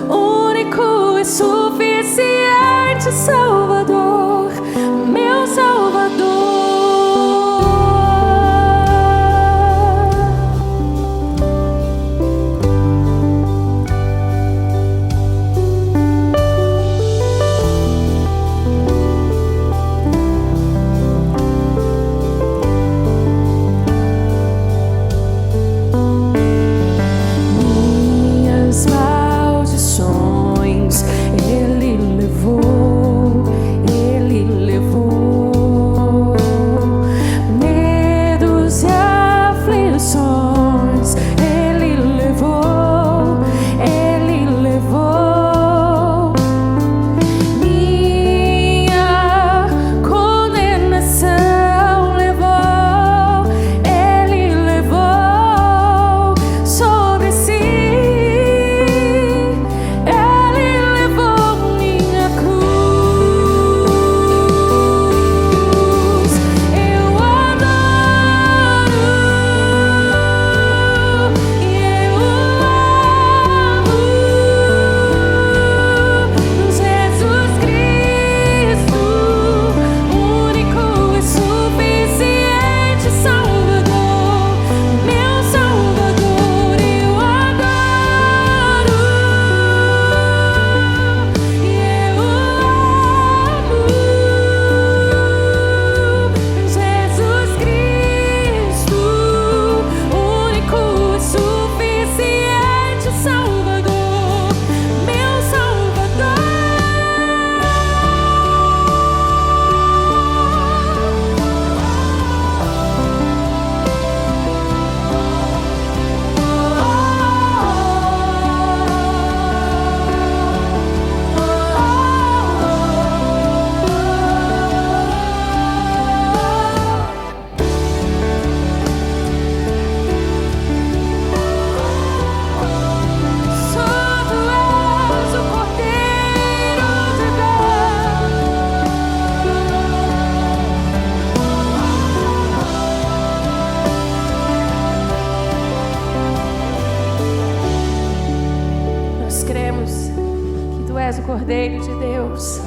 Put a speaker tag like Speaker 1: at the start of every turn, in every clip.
Speaker 1: único e suficiente Salvador, meu Salvador. Minhas maldições Ele levou, Ele levou. Medos e aflições Ele levou, Ele levou. Minha condenação levou, Ele levou sobre si. Ele levou minha cruz. Eu adoro e eu amo Jesus Cristo, único e suficiente Salvador, meu Salvador. Eu adoro e eu amo Jesus Cristo, único e suficiente Salvador, meu Salvador. Santo és o Cordeiro de Deus. Nós cremos que Tu és o Cordeiro de Deus,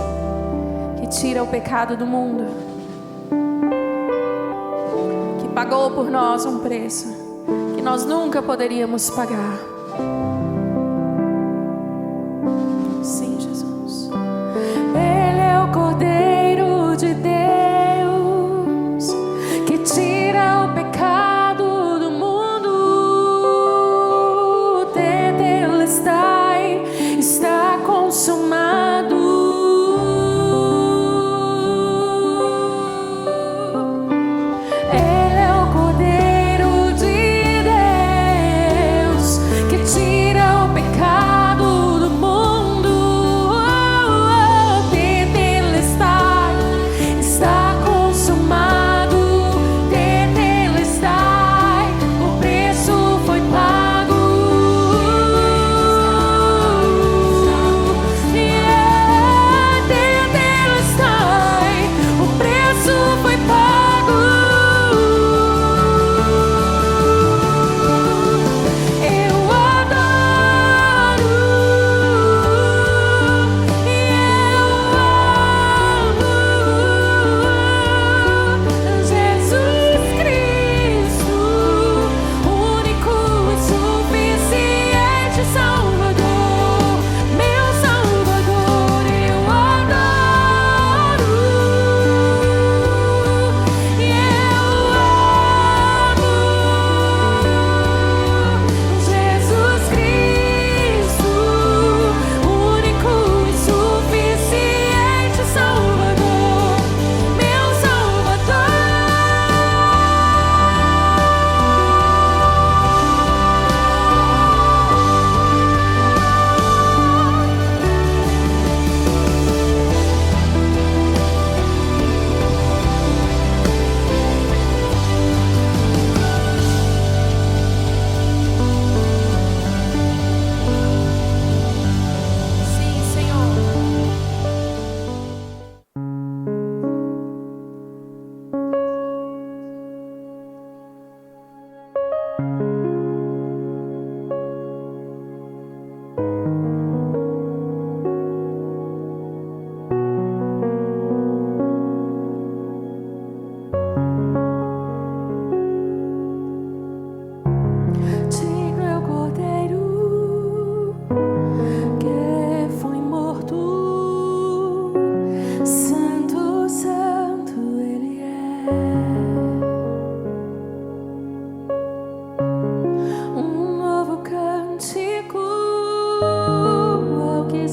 Speaker 1: que tira o pecado do mundo, que pagou por nós um preço que nós nunca poderíamos pagar. Sim, Jesus. Ele é o Cordeiro de Deus, que tira o pecado do mundo. Tetelestai, está consumado. Ele é o Cordeiro de Deus, que tira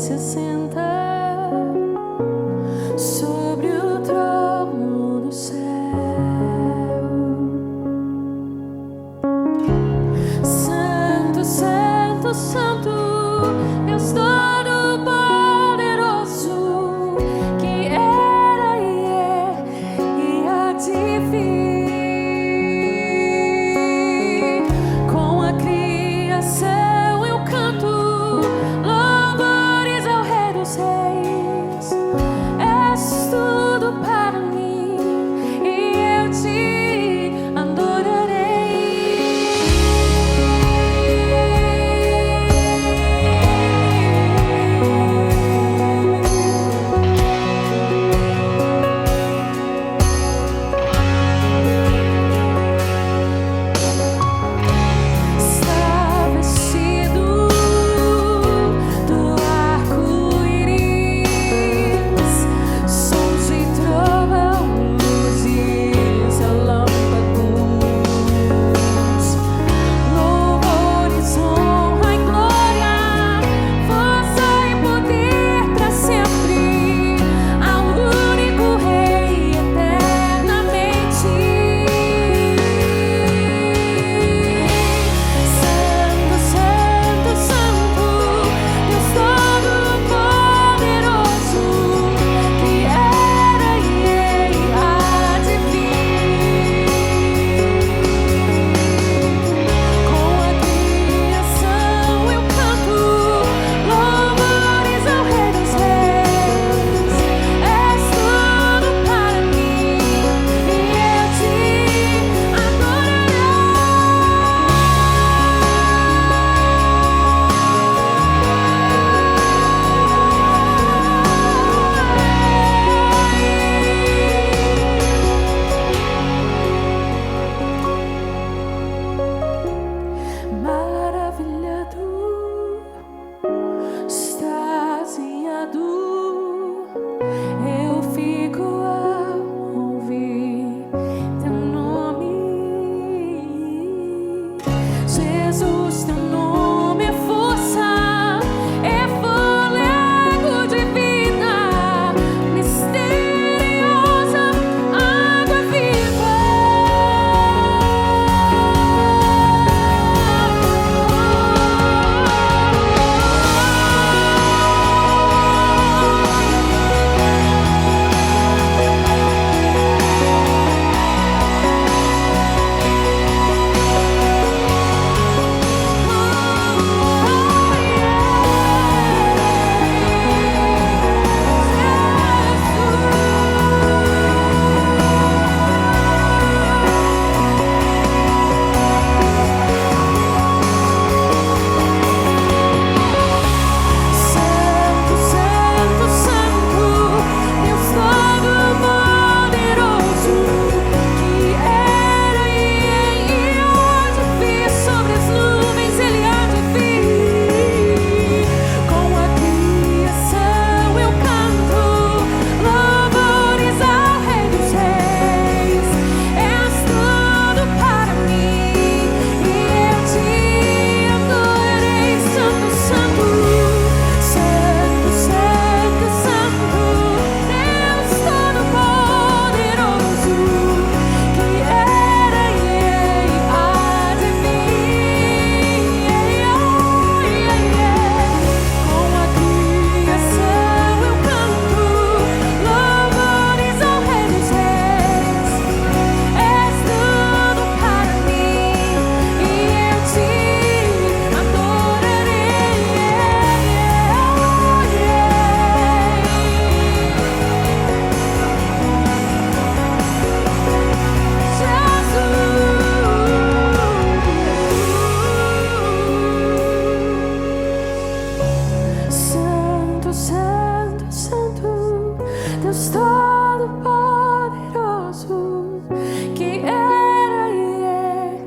Speaker 1: se assenta sobre o trono do céu. Santo, Santo, Santo, Deus Todo-Poderoso, que era e é e há de vir. Com a criação eu canto louvores ao Rei dos Reis. És tudo para mim e eu te adorarei. Está vestido do arco-íris, sons de trovão, luzes, relâmpagos, louvores, honra e glória, força e poder pra sempre, ao único Rei eternamente. Santo, Santo, Santo, Deus Todo-Poderoso, que era e é e há de vir. Com a criação eu canto louvores ao Rei dos Reis. És tudo para mim e eu te maravilhado, extasiado, eu fico ao ouvir teu nome. Jesus, teu nome é força, é fôlego de vida, misteriosa água viva. Santo, Santo, Santo, Deus Todo-Poderoso, que era e há de vir. Sobre as nuvens Ele há de vir. Com a criação eu canto louvores ao Rei dos Reis. És tudo para mim e eu te adorarei. Santo, Santo, Santo, Santo, Santo, Deus Todo-Poderoso, que era e há de vir. Com a criação eu canto louvores ao Rei dos Reis. És tudo para mim e eu te adorarei. Santo, Santo, Santo, Deus Todo-Poderoso, que era e é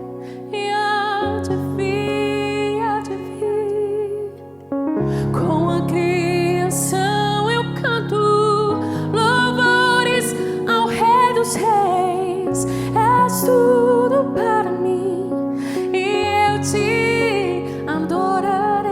Speaker 1: e há de vir, há de vir. Com a criação eu canto louvores ao Rei dos Reis. És tudo para mim e eu te adorarei.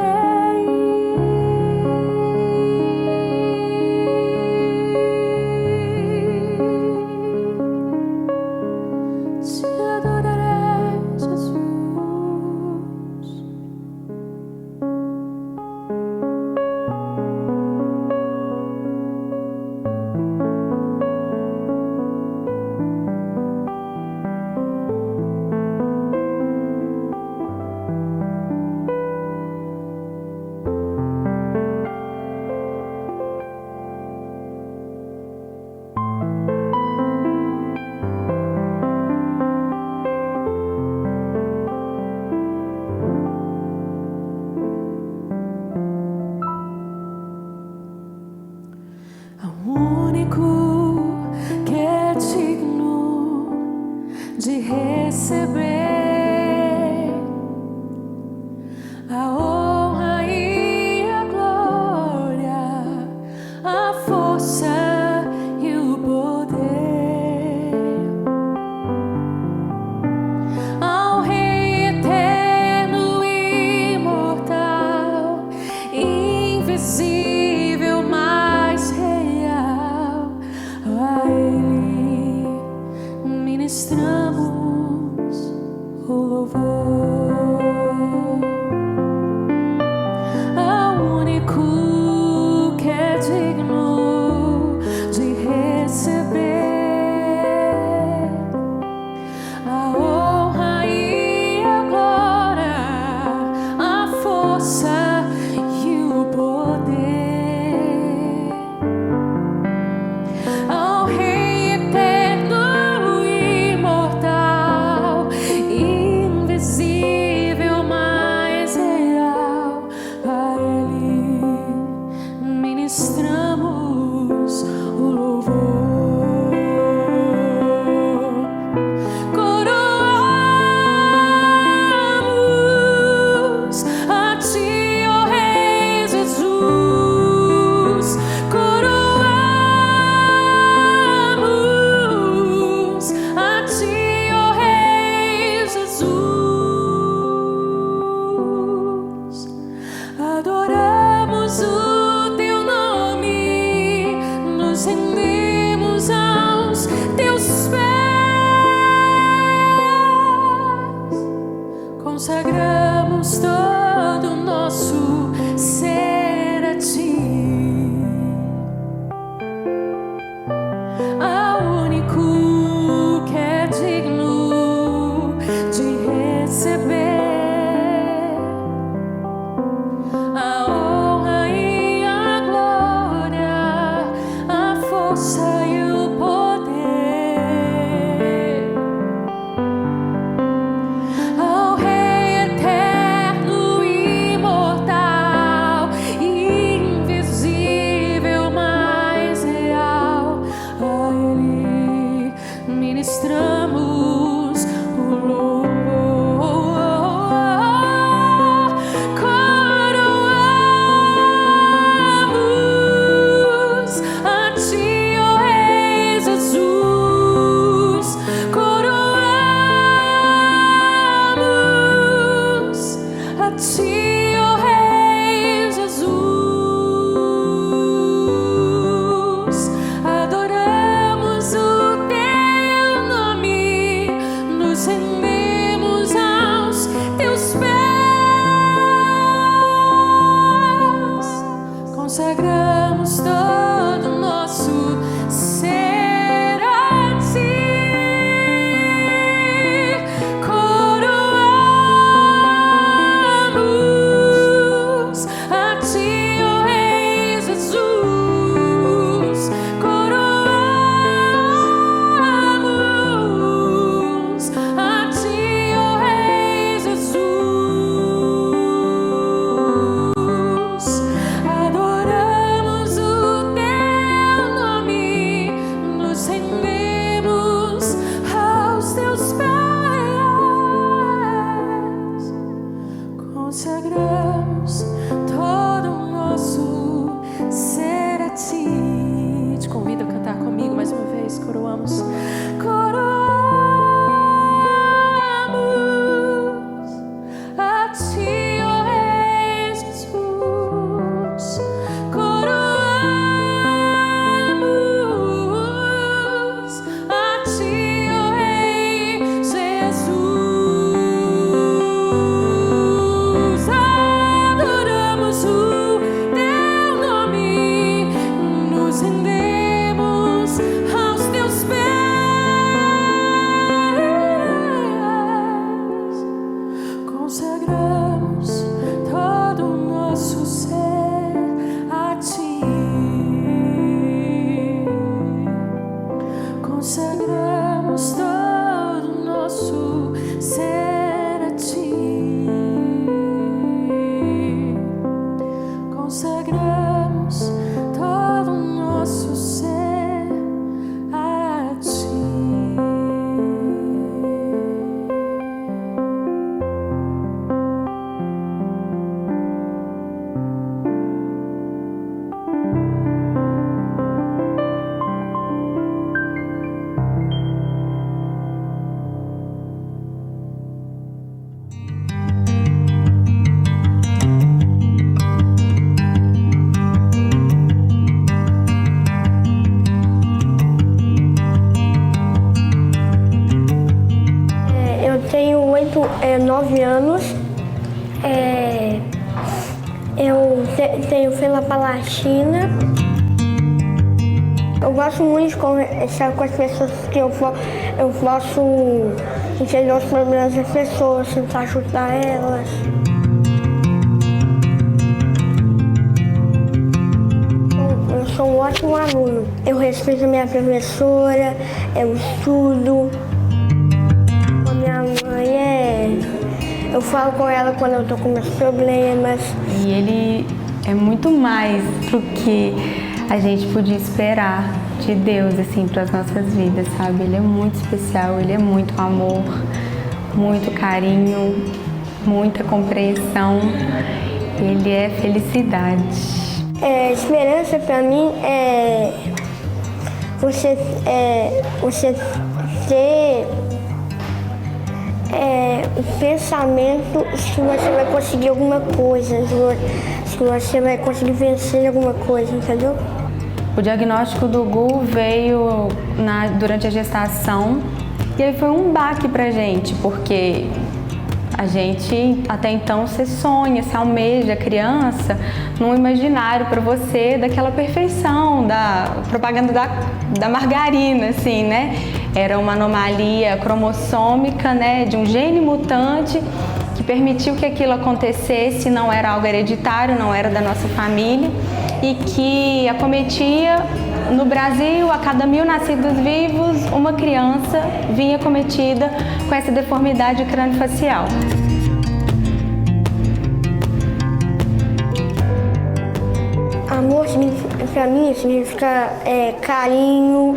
Speaker 1: consagramos todo o nosso ser a ti, ao único que é digno de receber a honra e a glória, a força e o poder, ao Rei eterno, imortal, invisível, mais real. A Ele ministramos o louvor. Coroamos a ti, ó Rei Jesus. Coroamos a ti, ó Rei Jesus. Adoramos o teu nome, nos rendemos aos teus pés, consagramos todo o nosso ser a ti. Coroamos a ti, ó Rei Jesus. Coroamos a ti, ó Rei Jesus. Adoramos o teu nome, nos rendemos aos teus pés, consagramos todo o nosso ser a ti. Te convido a cantar comigo mais uma vez. Coroamos, coroamos a ti, ó Rei Jesus. Coroamos a ti, ó Rei Jesus. Adoramos o teu nome, nos rendemos aos teus pés, consagramos todo o nosso ser a ti. Consagramos todo o nosso ser a ti. Consagramos todo o nosso ser a ti.
Speaker 2: Eu tenho 9 anos. Eu tenho fenopalatina. Eu gosto muito de conversar com as pessoas, porque eu posso entender os problemas das pessoas, tentar ajudar elas. Eu sou um ótimo aluno. Eu respeito a minha professora, eu estudo. A minha mãe eu falo com ela quando eu tô com meus problemas.
Speaker 3: E ele é muito mais do que a gente podia esperar de Deus, assim, para as nossas vidas, sabe? Ele é muito especial, ele é muito amor, muito carinho, muita compreensão. Ele é felicidade.
Speaker 2: Esperança para mim é você ter o pensamento que você vai conseguir alguma coisa, que você vai conseguir vencer alguma coisa, entendeu?
Speaker 3: O diagnóstico do Gu veio durante a gestação e aí foi um baque pra gente, porque A gente, até então, você sonha, você almeja a criança num imaginário para você daquela perfeição, da propaganda da margarina, assim, né? Era uma anomalia cromossômica, né, de um gene mutante que permitiu que aquilo acontecesse, não era algo hereditário, não era da nossa família, e que acometia, no Brasil, a cada 1000 nascidos vivos, uma criança vinha acometida com essa deformidade crâniofacial.
Speaker 2: Amor, para mim, significa carinho,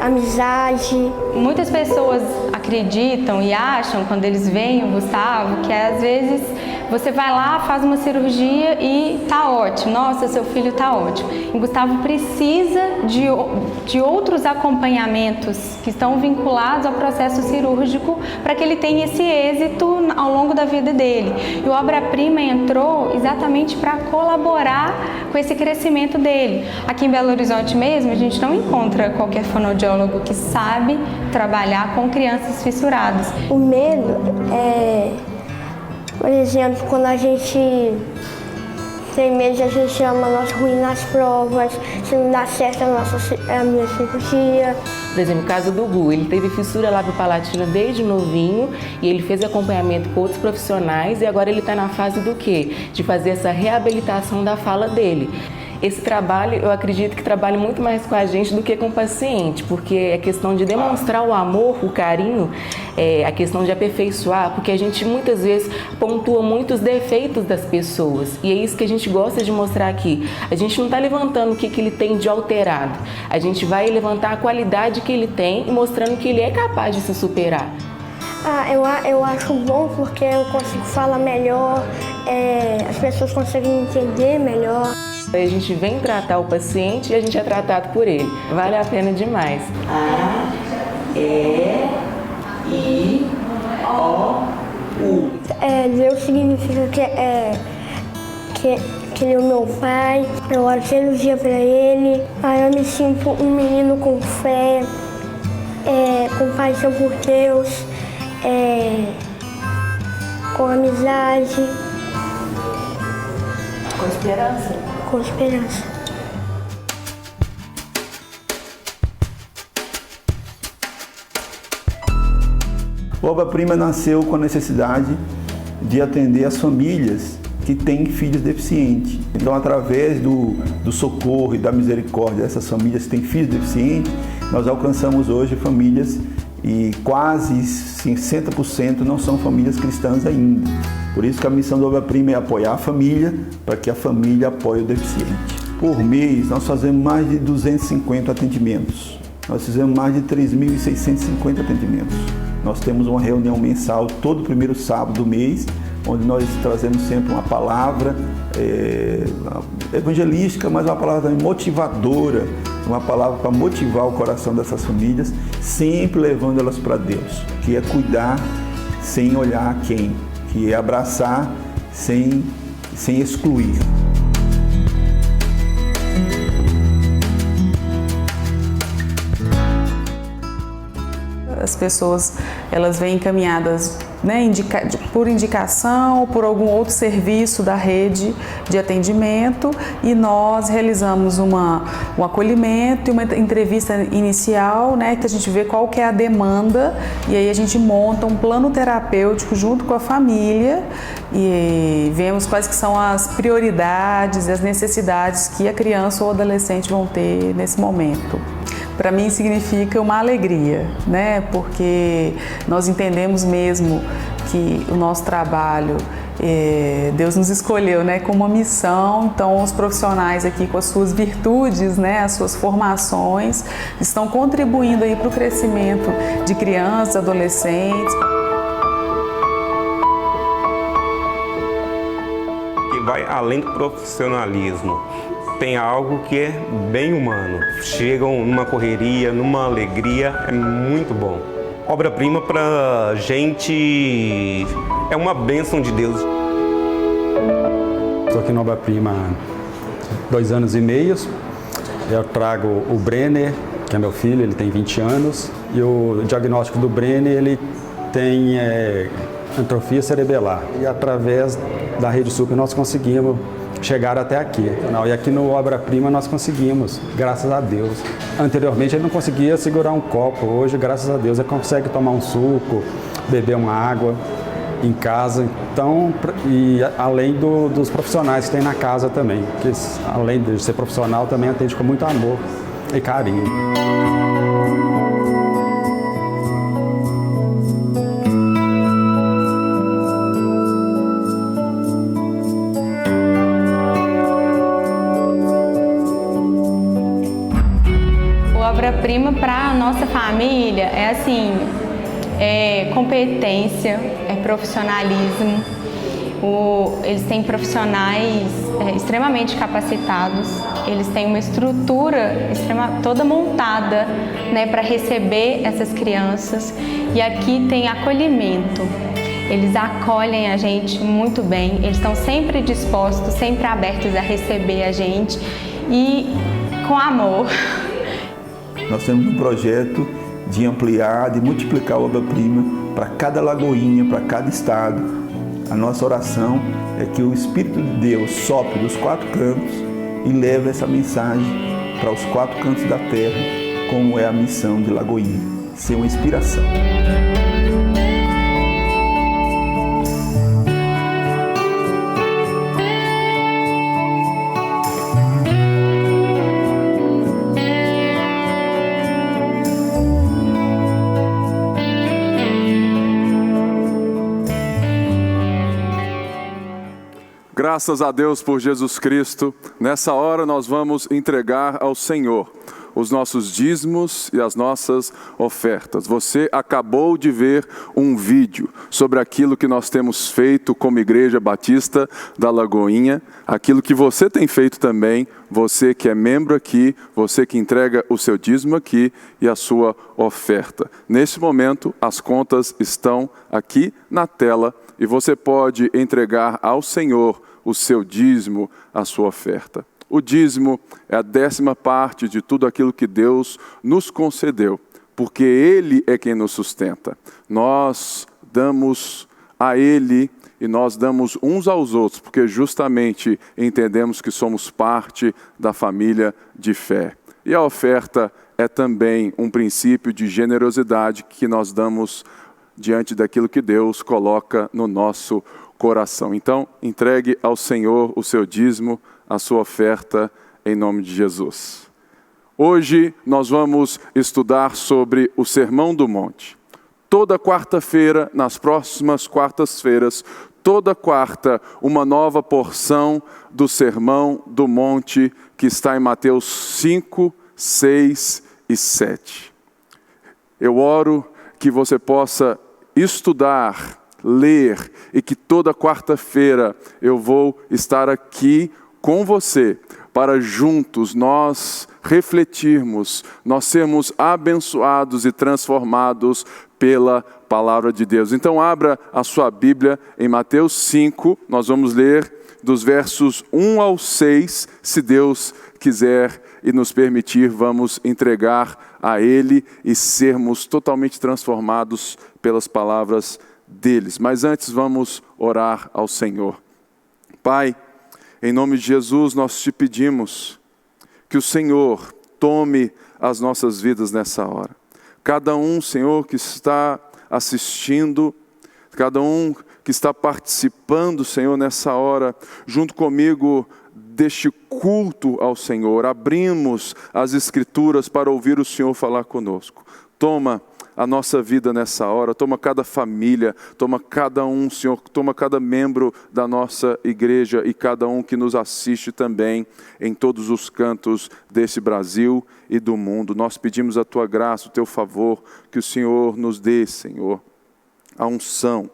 Speaker 2: amizade.
Speaker 3: Muitas pessoas acreditam e acham, quando eles veem o Gustavo, que às vezes você vai lá, faz uma cirurgia e tá ótimo. Nossa, seu filho tá ótimo. E o Gustavo precisa de outros acompanhamentos que estão vinculados ao processo cirúrgico para que ele tenha esse êxito ao longo da vida dele. E o Obra Prima entrou exatamente para colaborar com esse crescimento dele. Aqui em Belo Horizonte mesmo, a gente não encontra qualquer fonoaudiólogo que sabe trabalhar com crianças fissuradas.
Speaker 2: O medo é, por exemplo, quando a gente tem medo, a gente ama nós ruim nas provas, se não dá certo a minha cirurgia.
Speaker 4: Por exemplo, o caso do Gu, ele teve fissura lábio-palatina desde novinho e ele fez acompanhamento com outros profissionais e agora ele está na fase do quê? De fazer essa reabilitação da fala dele. Esse trabalho, eu acredito que trabalha muito mais com a gente do que com o paciente, porque é questão de demonstrar o amor, o carinho, a questão de aperfeiçoar, porque a gente muitas vezes pontua muitos defeitos das pessoas e é isso que a gente gosta de mostrar aqui. A gente não está levantando o que ele tem de alterado, a gente vai levantar a qualidade que ele tem e mostrando que ele é capaz de se superar.
Speaker 2: Eu acho bom porque eu consigo falar melhor, as pessoas conseguem entender melhor.
Speaker 4: A gente vem tratar o paciente e a gente é tratado por ele. Vale a pena demais. A-E-I-O-U.
Speaker 2: Deus significa que ele é o meu pai. Eu oro todo dia pra ele. Eu me sinto um menino com fé, com paixão por Deus, com amizade.
Speaker 4: Com esperança.
Speaker 2: Com esperança.
Speaker 5: O Obra Prima nasceu com a necessidade de atender as famílias que têm filhos deficientes. Então, através do socorro e da misericórdia dessas famílias que têm filhos deficientes, nós alcançamos hoje famílias e quase 60% não são famílias cristãs ainda. Por isso que a missão do Obra Prima é apoiar a família, para que a família apoie o deficiente. Por mês, nós fazemos mais de 250 atendimentos. Nós fizemos mais de 3.650 atendimentos. Nós temos uma reunião mensal todo primeiro sábado do mês, onde nós trazemos sempre uma palavra evangelística, mas uma palavra motivadora, uma palavra para motivar o coração dessas famílias, sempre levando elas para Deus, que é cuidar sem olhar a quem, que é abraçar sem excluir.
Speaker 6: As pessoas, elas vêm encaminhadas, né, por indicação, por algum outro serviço da rede de atendimento, e nós realizamos um acolhimento e uma entrevista inicial, né, que a gente vê qual que é a demanda, e aí a gente monta um plano terapêutico junto com a família e vemos quais que são as prioridades e as necessidades que a criança ou adolescente vão ter nesse momento. Para mim significa uma alegria, né? Porque nós entendemos mesmo que o nosso trabalho, Deus nos escolheu, né, com uma missão. Então os profissionais aqui com as suas virtudes, né, as suas formações, estão contribuindo aí para o crescimento de crianças, adolescentes.
Speaker 7: Que vai além do profissionalismo. Tem algo que é bem humano. Chegam numa correria, numa alegria, é muito bom. Obra Prima pra gente é uma bênção de Deus.
Speaker 8: Estou aqui no Obra Prima há 2 anos e meio. Eu trago o Brenner, que é meu filho, ele tem 20 anos. E o diagnóstico do Brenner, ele tem atrofia cerebelar. E através da Rede Super nós conseguimos chegar até aqui. E aqui no Obra Prima nós conseguimos, graças a Deus. Anteriormente ele não conseguia segurar um copo, hoje, graças a Deus, ele consegue tomar um suco, beber uma água em casa. Então, e além dos profissionais que tem na casa também, que além de ser profissional também atende com muito amor e carinho.
Speaker 3: Obra-prima para a nossa família é assim, é competência, é profissionalismo. Eles têm profissionais extremamente capacitados, eles têm uma estrutura toda montada, né, para receber essas crianças. E aqui tem acolhimento. Eles acolhem a gente muito bem, eles estão sempre dispostos, sempre abertos a receber a gente e com amor.
Speaker 5: Nós temos um projeto de ampliar, de multiplicar a obra-prima para cada lagoinha, para cada estado. A nossa oração é que o Espírito de Deus sopre dos 4 cantos e leve essa mensagem para os 4 cantos da terra, como é a missão de Lagoinha, ser uma inspiração.
Speaker 9: Graças a Deus por Jesus Cristo. Nessa hora nós vamos entregar ao Senhor os nossos dízimos e as nossas ofertas. Você acabou de ver um vídeo sobre aquilo que nós temos feito como Igreja Batista da Lagoinha, aquilo que você tem feito também, você que é membro aqui, você que entrega o seu dízimo aqui e a sua oferta. Nesse momento, as contas estão aqui na tela e você pode entregar ao Senhor o seu dízimo, a sua oferta. O dízimo é a 10ª parte de tudo aquilo que Deus nos concedeu, porque Ele é quem nos sustenta. Nós damos a Ele e nós damos uns aos outros, porque justamente entendemos que somos parte da família de fé. E a oferta é também um princípio de generosidade que nós damos diante daquilo que Deus coloca no nosso coração. Então, entregue ao Senhor o seu dízimo, a sua oferta, em nome de Jesus. Hoje nós vamos estudar sobre o Sermão do Monte. Toda quarta-feira, nas próximas quartas-feiras, toda quarta, uma nova porção do Sermão do Monte, que está em Mateus 5, 6 e 7. Eu oro que você possa estudar, ler, e que toda quarta-feira eu vou estar aqui com você, para juntos nós refletirmos, nós sermos abençoados e transformados pela palavra de Deus. Então abra a sua Bíblia em Mateus 5, nós vamos ler dos versos 1 ao 6, se Deus quiser e nos permitir, vamos entregar a Ele e sermos totalmente transformados pelas palavras deles. Mas antes vamos orar ao Senhor. Pai, em nome de Jesus nós te pedimos que o Senhor tome as nossas vidas nessa hora. Cada um, Senhor, que está assistindo, cada um que está participando, Senhor, nessa hora, junto comigo, deste culto ao Senhor, abrimos as Escrituras para ouvir o Senhor falar conosco. Toma a nossa vida nessa hora, toma cada família, toma cada um, Senhor, toma cada membro da nossa igreja e cada um que nos assiste também em todos os cantos desse Brasil e do mundo. Nós pedimos a Tua graça, o Teu favor, que o Senhor nos dê, Senhor, a unção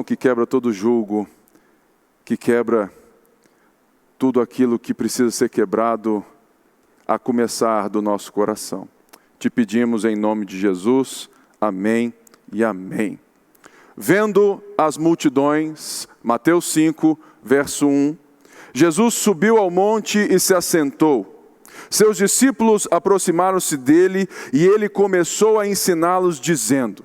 Speaker 9: que quebra todo jugo, que quebra tudo aquilo que precisa ser quebrado, a começar do nosso coração. Te pedimos em nome de Jesus, amém e amém. Vendo as multidões, Mateus 5, verso 1, Jesus subiu ao monte e se assentou. Seus discípulos aproximaram-se dele e ele começou a ensiná-los dizendo: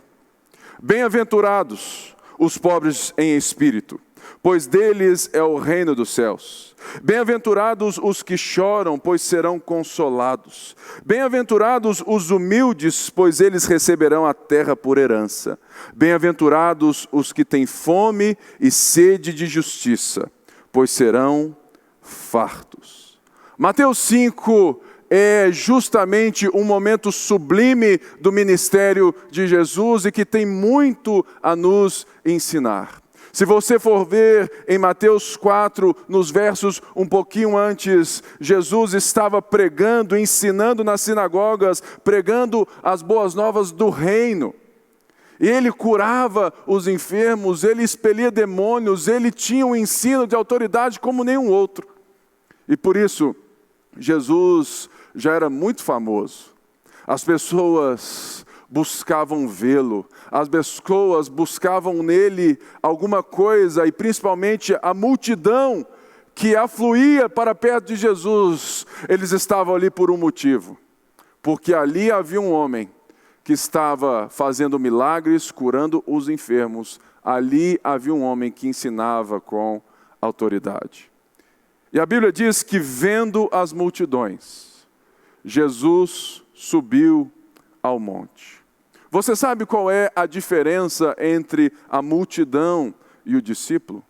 Speaker 9: Bem-aventurados os pobres em espírito, pois deles é o reino dos céus. Bem-aventurados os que choram, pois serão consolados. Bem-aventurados os humildes, pois eles receberão a terra por herança. Bem-aventurados os que têm fome e sede de justiça, pois serão fartos. Mateus 5 é justamente um momento sublime do ministério de Jesus e que tem muito a nos ensinar. Se você for ver em Mateus 4, nos versos um pouquinho antes, Jesus estava pregando, ensinando nas sinagogas, pregando as boas novas do reino. Ele curava os enfermos, ele expelia demônios, ele tinha um ensino de autoridade como nenhum outro. E por isso, Jesus já era muito famoso. As pessoas buscavam vê-lo, as pessoas buscavam nele alguma coisa, e principalmente a multidão que afluía para perto de Jesus, eles estavam ali por um motivo, porque ali havia um homem que estava fazendo milagres, curando os enfermos, ali havia um homem que ensinava com autoridade. E a Bíblia diz que, vendo as multidões, Jesus subiu ao monte. Você sabe qual é a diferença entre a multidão e o discípulo?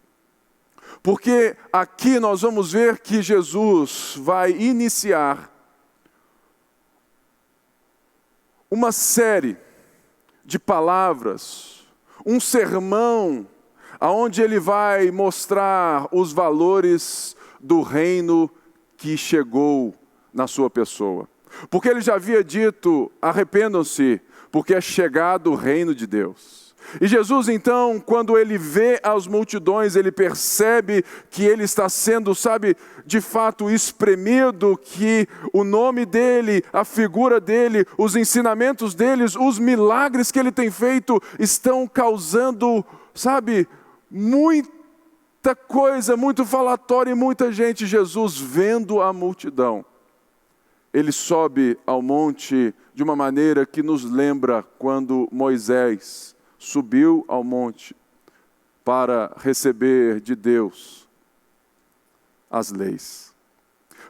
Speaker 9: Porque aqui nós vamos ver que Jesus vai iniciar uma série de palavras, um sermão, onde ele vai mostrar os valores do reino que chegou na sua pessoa. Porque ele já havia dito: arrependam-se, porque é chegado o reino de Deus. E Jesus então, quando ele vê as multidões, ele percebe que ele está sendo, de fato espremido, que o nome dele, a figura dele, os ensinamentos deles, os milagres que ele tem feito, estão causando, muita coisa, muito falatório e muita gente. Jesus, vendo a multidão, ele sobe ao monte de uma maneira que nos lembra quando Moisés subiu ao monte para receber de Deus as leis,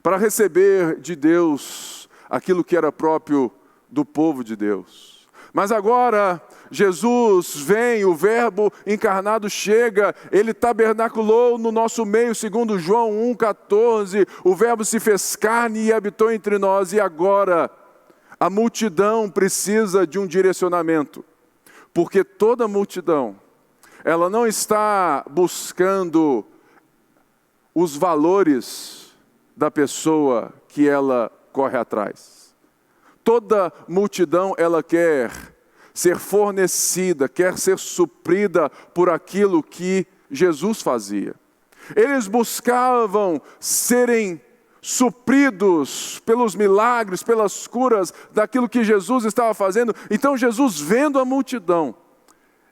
Speaker 9: para receber de Deus aquilo que era próprio do povo de Deus. Mas agora Jesus vem, o Verbo encarnado chega, ele tabernaculou no nosso meio, segundo João 1,14, o Verbo se fez carne e habitou entre nós, e agora a multidão precisa de um direcionamento, porque toda multidão, ela não está buscando os valores da pessoa que ela corre atrás. Toda multidão, ela quer ser fornecida, quer ser suprida por aquilo que Jesus fazia. Eles buscavam serem supridos pelos milagres, pelas curas, daquilo que Jesus estava fazendo. Então Jesus, vendo a multidão,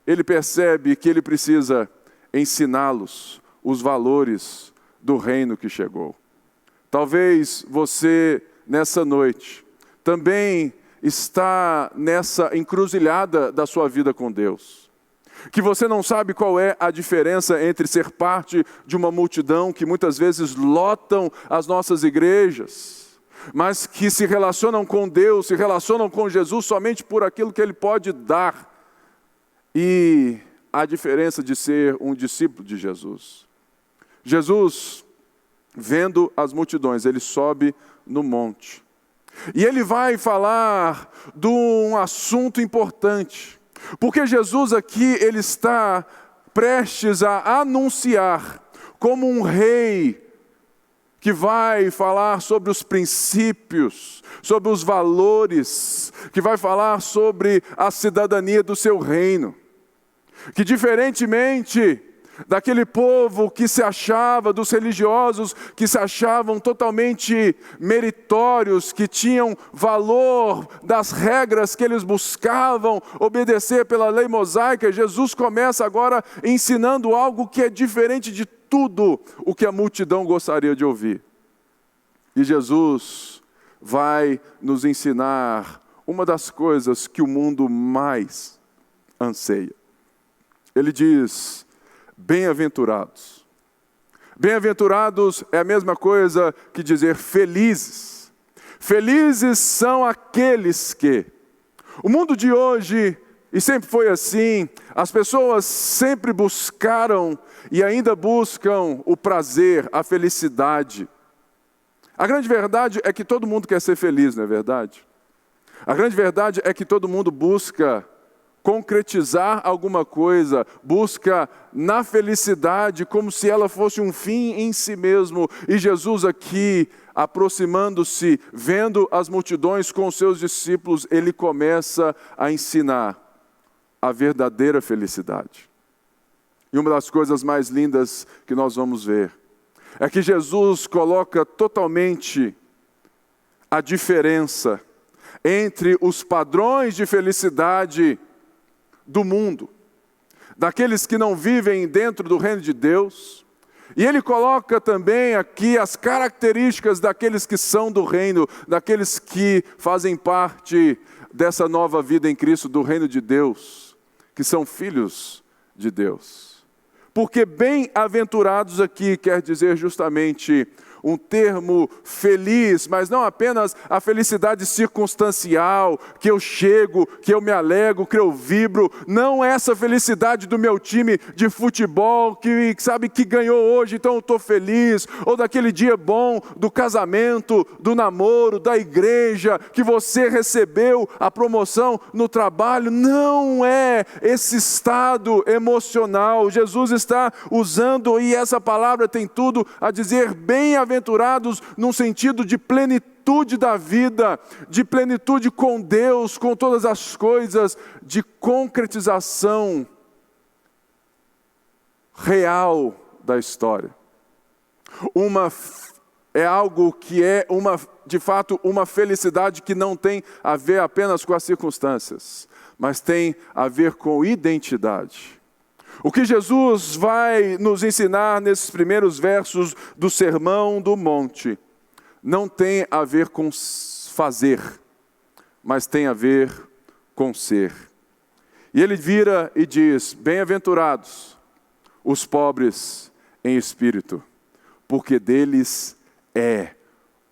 Speaker 9: ele percebe que ele precisa ensiná-los os valores do reino que chegou. Talvez você, nessa noite, também está nessa encruzilhada da sua vida com Deus, que você não sabe qual é a diferença entre ser parte de uma multidão que muitas vezes lotam as nossas igrejas, mas que se relacionam com Deus, se relacionam com Jesus somente por aquilo que Ele pode dar, e a diferença de ser um discípulo de Jesus. Jesus, vendo as multidões, ele sobe no monte. E ele vai falar de um assunto importante, porque Jesus aqui, ele está prestes a anunciar como um rei que vai falar sobre os princípios, sobre os valores, que vai falar sobre a cidadania do seu reino. Que diferentemente daquele povo que se achava, dos religiosos que se achavam totalmente meritórios, que tinham valor das regras que eles buscavam obedecer pela lei mosaica, Jesus começa agora ensinando algo que é diferente de tudo o que a multidão gostaria de ouvir. E Jesus vai nos ensinar uma das coisas que o mundo mais anseia. Ele diz, bem-aventurados. Bem-aventurados é a mesma coisa que dizer felizes. Felizes são aqueles que... O mundo de hoje, e sempre foi assim, as pessoas sempre buscaram e ainda buscam o prazer, a felicidade. A grande verdade é que todo mundo quer ser feliz, não é verdade? A grande verdade é que todo mundo busca concretizar alguma coisa, busca na felicidade como se ela fosse um fim em si mesmo. E Jesus aqui, aproximando-se, vendo as multidões com os seus discípulos, ele começa a ensinar a verdadeira felicidade. E uma das coisas mais lindas que nós vamos ver é que Jesus coloca totalmente a diferença entre os padrões de felicidade do mundo, daqueles que não vivem dentro do reino de Deus, e ele coloca também aqui as características daqueles que são do reino, daqueles que fazem parte dessa nova vida em Cristo, do reino de Deus, que são filhos de Deus. Porque bem-aventurados aqui quer dizer justamente um termo feliz, mas não apenas a felicidade circunstancial, que eu chego, que eu me alegro, que eu vibro, não essa felicidade do meu time de futebol, que sabe que ganhou hoje, então eu estou feliz, ou daquele dia bom do casamento, do namoro, da igreja, que você recebeu a promoção no trabalho. Não é esse estado emocional. Jesus está usando, e essa palavra tem tudo a dizer, bem-aventurados num sentido de plenitude da vida, de plenitude com Deus, com todas as coisas, de concretização real da história. É algo que é, de fato, uma felicidade que não tem a ver apenas com as circunstâncias, mas tem a ver com identidade. O que Jesus vai nos ensinar nesses primeiros versos do Sermão do Monte não tem a ver com fazer, mas tem a ver com ser. E ele vira e diz, bem-aventurados os pobres em espírito, porque deles é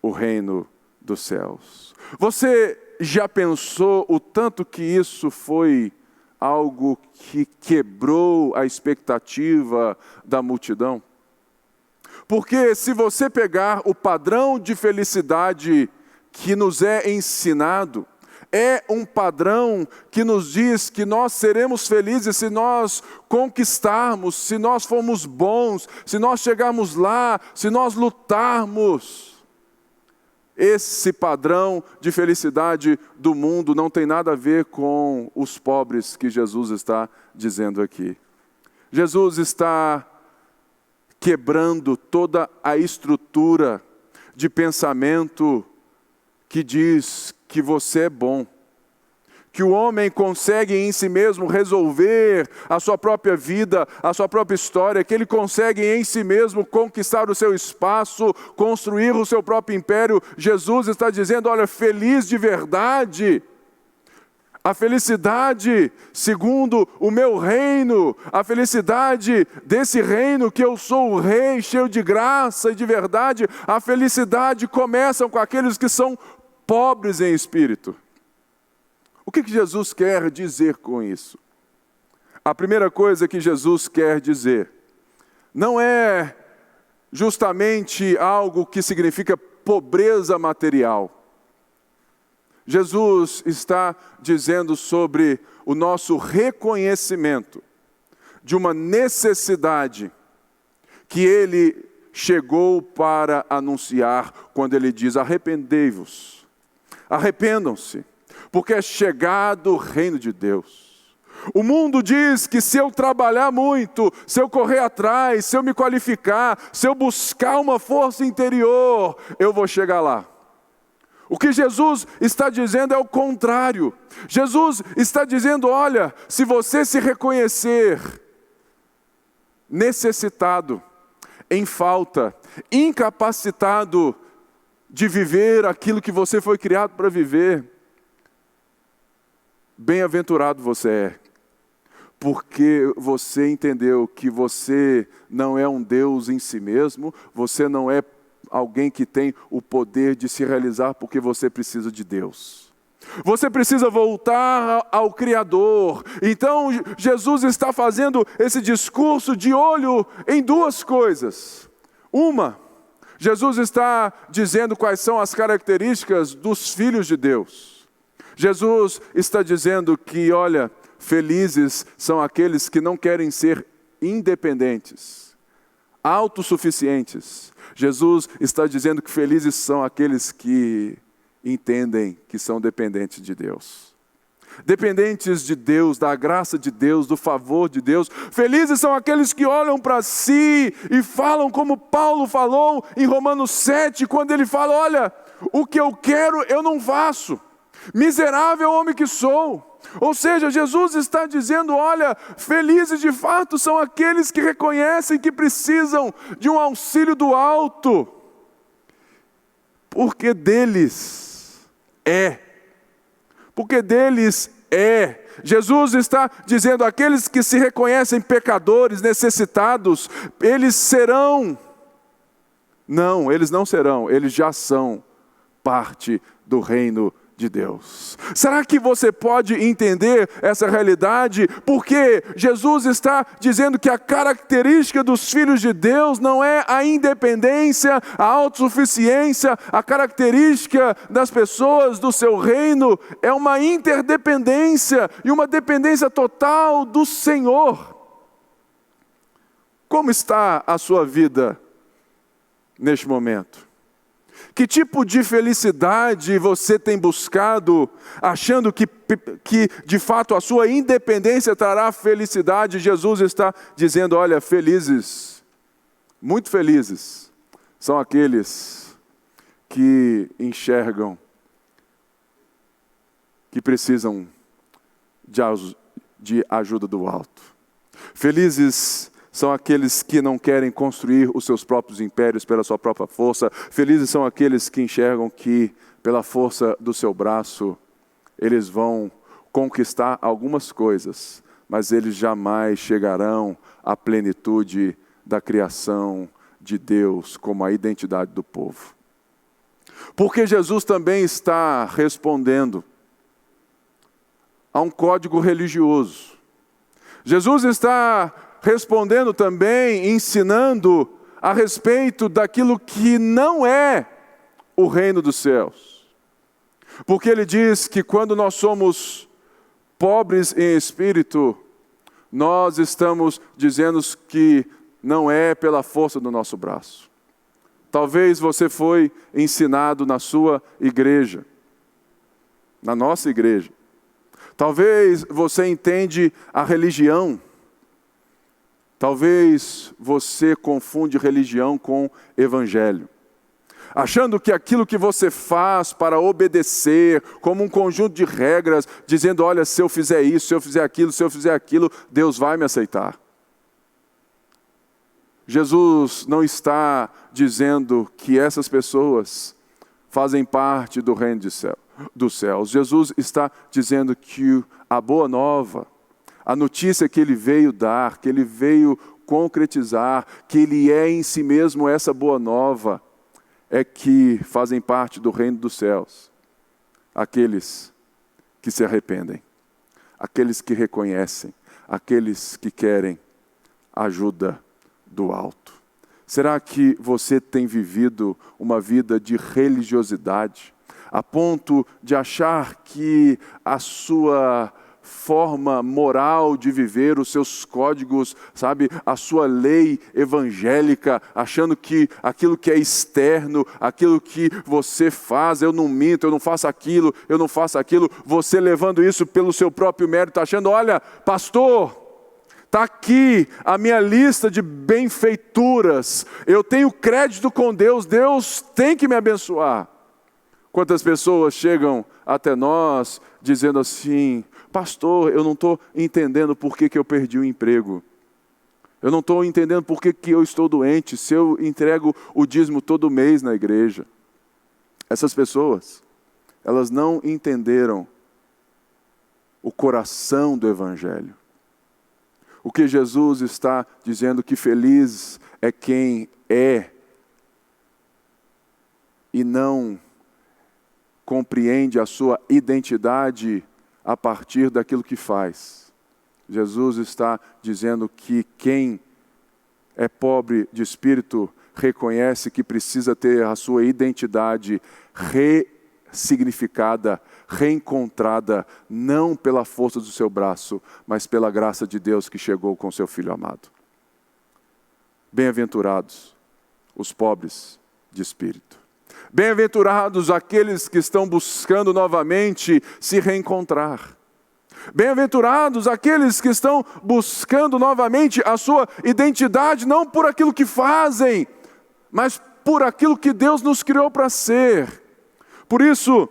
Speaker 9: o reino dos céus. Você já pensou o tanto que isso foi algo que quebrou a expectativa da multidão? Porque se você pegar o padrão de felicidade que nos é ensinado, é um padrão que nos diz que nós seremos felizes se nós conquistarmos, se nós formos bons, se nós chegarmos lá, se nós lutarmos. Esse padrão de felicidade do mundo não tem nada a ver com os pobres que Jesus está dizendo aqui. Jesus está quebrando toda a estrutura de pensamento que diz que você é bom, que o homem consegue em si mesmo resolver a sua própria vida, a sua própria história, que ele consegue em si mesmo conquistar o seu espaço, construir o seu próprio império. Jesus está dizendo, olha, feliz de verdade, a felicidade segundo o meu reino, a felicidade desse reino que eu sou o rei, cheio de graça e de verdade, a felicidade começa com aqueles que são pobres em espírito. O que Jesus quer dizer com isso? A primeira coisa que Jesus quer dizer não é justamente algo que significa pobreza material. Jesus está dizendo sobre o nosso reconhecimento de uma necessidade que Ele chegou para anunciar quando Ele diz, arrependei-vos, arrependam-se, porque é chegado o reino de Deus. O mundo diz que se eu trabalhar muito, se eu correr atrás, se eu me qualificar, se eu buscar uma força interior, eu vou chegar lá. O que Jesus está dizendo é o contrário. Jesus está dizendo, olha, se você se reconhecer necessitado, em falta, incapacitado de viver aquilo que você foi criado para viver, bem-aventurado você é. porque você entendeu que você não é um Deus em si mesmo, você não é alguém que tem o poder de se realizar porque você precisa de Deus. Você precisa voltar ao Criador. Então Jesus está fazendo esse discurso de olho em duas coisas. Uma, Jesus está dizendo quais são as características dos filhos de Deus. Jesus está dizendo que, olha, felizes são aqueles que não querem ser independentes, autossuficientes. Jesus está dizendo que felizes são aqueles que entendem que são dependentes de Deus. Dependentes de Deus, da graça de Deus, do favor de Deus. Felizes são aqueles que olham para si e falam como Paulo falou em Romanos 7, quando ele fala, olha, o que eu quero eu não faço. Miserável homem que sou. Ou seja, Jesus está dizendo, olha, felizes de fato são aqueles que reconhecem que precisam de um auxílio do alto, porque deles é. Jesus está dizendo, aqueles que se reconhecem pecadores, necessitados, eles serão. Não, eles não serão, eles já são parte do reino de Deus. Será que você pode entender essa realidade? Porque Jesus está dizendo que a característica dos filhos de Deus não é a independência, a autossuficiência, a característica das pessoas do seu reino é uma interdependência e uma dependência total do Senhor. Como está a sua vida neste momento? Que tipo de felicidade você tem buscado, achando que de fato a sua independência trará felicidade? Jesus está dizendo, olha, felizes, muito felizes, são aqueles que enxergam que precisam de ajuda do alto. Felizes são aqueles que não querem construir os seus próprios impérios pela sua própria força. Felizes são aqueles que enxergam que, pela força do seu braço, eles vão conquistar algumas coisas, mas eles jamais chegarão à plenitude da criação de Deus como a identidade do povo. Porque Jesus também está respondendo a um código religioso. Jesus está respondendo também, ensinando a respeito daquilo que não é o reino dos céus. Porque ele diz que quando nós somos pobres em espírito, nós estamos dizendo que não é pela força do nosso braço. Talvez você foi ensinado na sua igreja, na nossa igreja. Talvez você entende a religião. Talvez você confunde religião com evangelho, achando que aquilo que você faz para obedecer, como um conjunto de regras, dizendo, olha, se eu fizer isso, se eu fizer aquilo, Deus vai me aceitar. Jesus não está dizendo que essas pessoas fazem parte do reino dos céus. Jesus está dizendo que a boa nova, a notícia que ele veio dar, que ele veio concretizar, que ele é em si mesmo essa boa nova, é que fazem parte do reino dos céus aqueles que se arrependem, aqueles que reconhecem, aqueles que querem ajuda do alto. Será que você tem vivido uma vida de religiosidade, a ponto de achar que a sua forma moral de viver, os seus códigos, sabe, a sua lei evangélica, achando que aquilo que é externo, aquilo que você faz, eu não minto, eu não faço aquilo, você levando isso pelo seu próprio mérito, achando, olha, pastor, está aqui a minha lista de benfeituras, eu tenho crédito com Deus, Deus tem que me abençoar. Quantas pessoas chegam até nós dizendo assim, pastor, eu não estou entendendo por que eu perdi o emprego. Eu não estou entendendo por que eu estou doente, se eu entrego o dízimo todo mês na igreja. Essas pessoas, elas não entenderam o coração do Evangelho. O que Jesus está dizendo que feliz é quem é e não compreende a sua identidade a partir daquilo que faz. Jesus está dizendo que quem é pobre de espírito reconhece que precisa ter a sua identidade ressignificada, reencontrada, não pela força do seu braço, mas pela graça de Deus que chegou com seu Filho amado. Bem-aventurados os pobres de espírito. Bem-aventurados aqueles que estão buscando novamente se reencontrar. Bem-aventurados aqueles que estão buscando novamente a sua identidade, não por aquilo que fazem, mas por aquilo que Deus nos criou para ser. Por isso,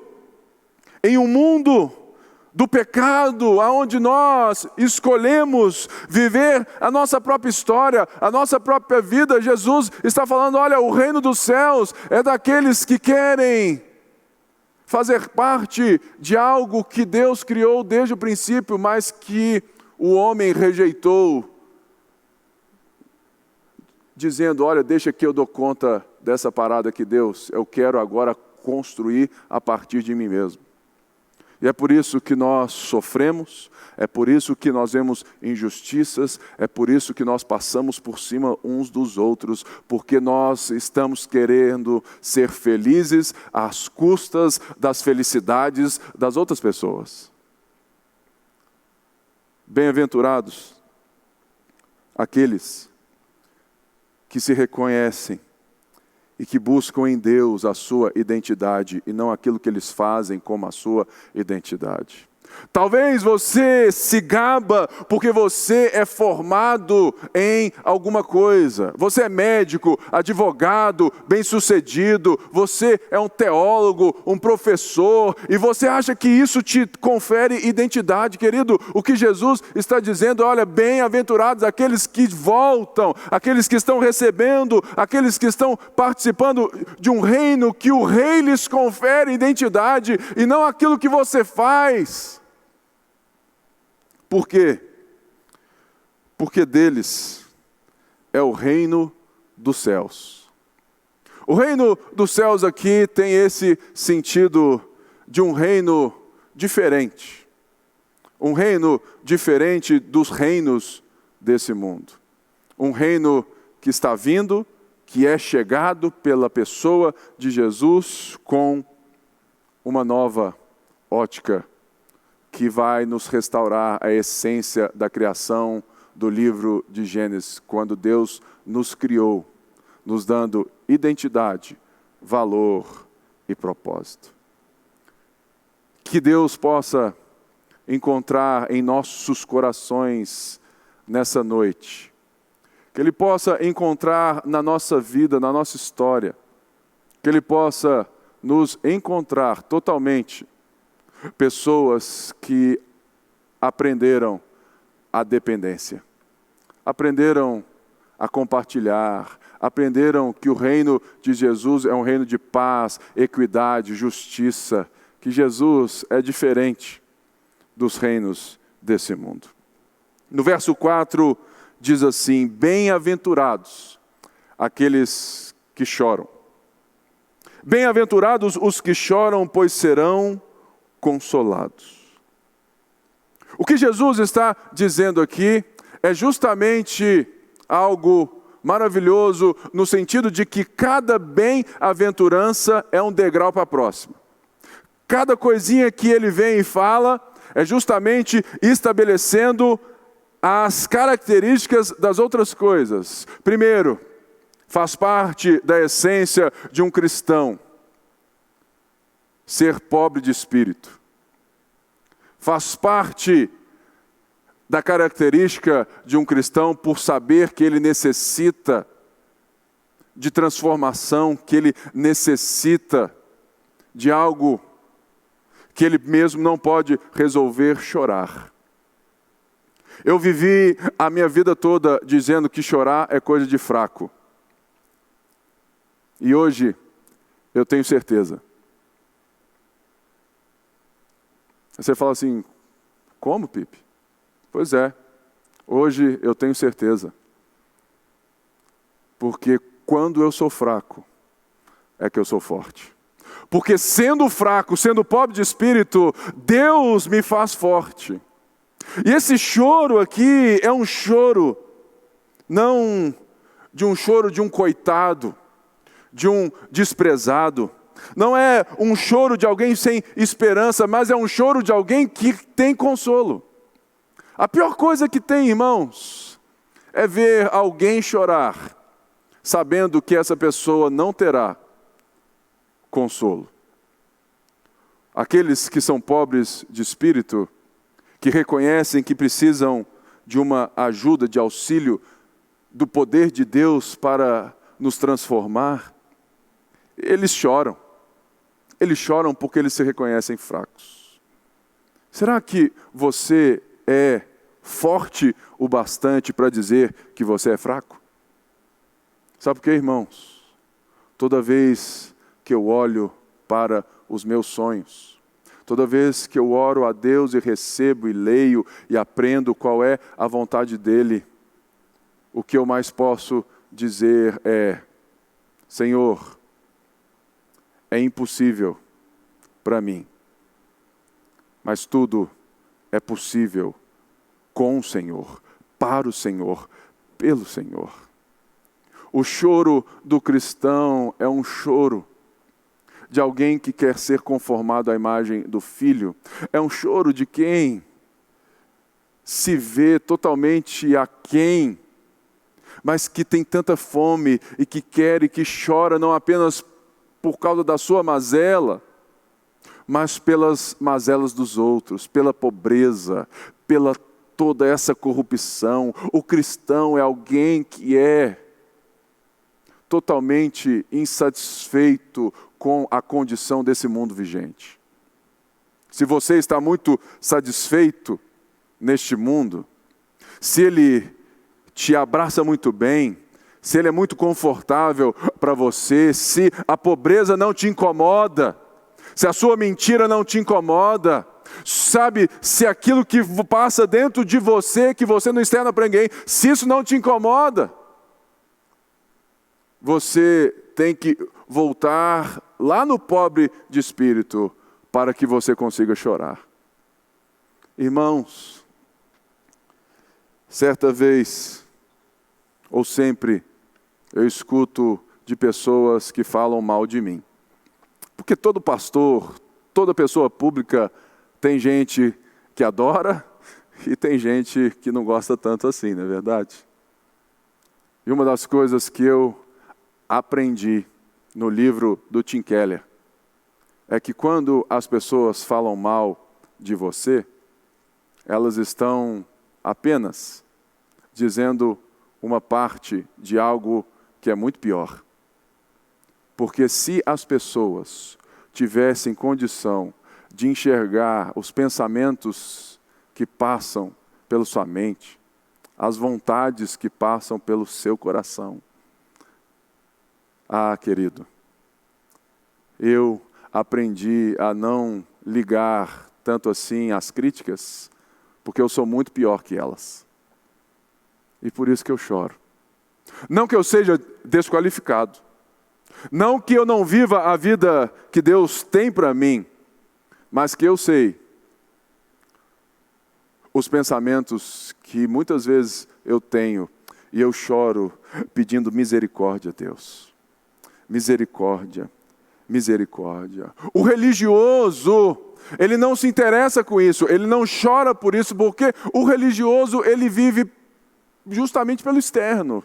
Speaker 9: em um mundo do pecado, onde nós escolhemos viver a nossa própria história, a nossa própria vida, Jesus está falando, olha, o reino dos céus é daqueles que querem fazer parte de algo que Deus criou desde o princípio, mas que o homem rejeitou, dizendo, olha, deixa que eu dou conta dessa parada que Deus, eu quero agora construir a partir de mim mesmo. E é por isso que nós sofremos, é por isso que nós vemos injustiças, é por isso que nós passamos por cima uns dos outros, porque nós estamos querendo ser felizes às custas das felicidades das outras pessoas. Bem-aventurados aqueles que se reconhecem e que buscam em Deus a sua identidade e não aquilo que eles fazem como a sua identidade. Talvez você se gaba porque você é formado em alguma coisa. Você é médico, advogado, bem-sucedido, você é um teólogo, um professor, e você acha que isso te confere identidade. Querido, o que Jesus está dizendo, olha, bem-aventurados aqueles que voltam, aqueles que estão recebendo, aqueles que estão participando de um reino que o rei lhes confere identidade e não aquilo que você faz. Por quê? Porque deles é o reino dos céus. O reino dos céus aqui tem esse sentido de um reino diferente. Um reino diferente dos reinos desse mundo. Um reino que está vindo, que é chegado pela pessoa de Jesus com uma nova ótica que vai nos restaurar a essência da criação do livro de Gênesis, quando Deus nos criou, nos dando identidade, valor e propósito. Que Deus possa encontrar em nossos corações nessa noite, que Ele possa encontrar na nossa vida, na nossa história, que Ele possa nos encontrar totalmente pessoas que aprenderam a dependência, aprenderam a compartilhar, aprenderam que o reino de Jesus é um reino de paz, equidade, justiça, que Jesus é diferente dos reinos desse mundo. No verso 4 diz assim, bem-aventurados aqueles que choram. Bem-aventurados os que choram, pois serão consolados. O que Jesus está dizendo aqui é justamente algo maravilhoso, no sentido de que cada bem-aventurança é um degrau para a próxima. Cada coisinha que ele vem e fala é justamente estabelecendo as características das outras coisas. Primeiro, faz parte da essência de um cristão ser pobre de espírito. Faz parte da característica de um cristão por saber que ele necessita de transformação, que ele necessita de algo que ele mesmo não pode resolver, chorar. Eu vivi a minha vida toda dizendo que chorar é coisa de fraco. E hoje eu tenho certeza. Você fala assim, como, Pipe? Pois é, Hoje eu tenho certeza. Porque quando eu sou fraco, é que eu sou forte. Porque sendo fraco, sendo pobre de espírito, Deus me faz forte. E esse choro aqui é um choro, não de um choro de um coitado, de um desprezado. Não é um choro de alguém sem esperança, mas é um choro de alguém que tem consolo. A pior coisa que tem, irmãos, é ver alguém chorar, sabendo que essa pessoa não terá consolo. Aqueles que são pobres de espírito, que reconhecem que precisam de uma ajuda, de auxílio do poder de Deus para nos transformar, eles choram. Eles choram porque eles se reconhecem fracos. Será que você é forte o bastante para dizer que você é fraco? Sabe por quê, irmãos? Toda vez que eu olho para os meus sonhos, toda vez que eu oro a Deus e recebo e leio e aprendo qual é a vontade dEle, o que eu mais posso dizer é: Senhor, é impossível para mim, mas tudo é possível com o Senhor, para o Senhor, pelo Senhor. O choro do cristão é um choro de alguém que quer ser conformado à imagem do Filho. É um choro de quem se vê totalmente aquém, mas que tem tanta fome e que quer e que chora não apenas por causa da sua mazela, mas pelas mazelas dos outros, pela pobreza, pela toda essa corrupção. O cristão é alguém que é totalmente insatisfeito com a condição desse mundo vigente. Se você está muito satisfeito neste mundo, se ele te abraça muito bem, se ele é muito confortável para você, se a pobreza não te incomoda, se a sua mentira não te incomoda, sabe, se aquilo que passa dentro de você, que você não externa para ninguém, se isso não te incomoda, você tem que voltar lá no pobre de espírito para que você consiga chorar. Irmãos, certa vez, ou sempre, eu escuto de pessoas que falam mal de mim. Porque todo pastor, toda pessoa pública, tem gente que adora e tem gente que não gosta tanto assim, não é verdade? E uma das coisas que eu aprendi no livro do Tim Keller é que quando as pessoas falam mal de você, elas estão apenas dizendo uma parte de algo que é muito pior. Porque se as pessoas tivessem condição de enxergar os pensamentos que passam pela sua mente, as vontades que passam pelo seu coração, querido, eu aprendi a não ligar tanto assim às críticas, porque eu sou muito pior que elas. E por isso que eu choro. Não que eu seja desqualificado. Não que eu não viva a vida que Deus tem para mim, mas que eu sei os pensamentos que muitas vezes eu tenho e eu choro pedindo misericórdia a Deus. Misericórdia, misericórdia. O religioso, ele não se interessa com isso, ele não chora por isso, porque o religioso, ele vive justamente pelo externo.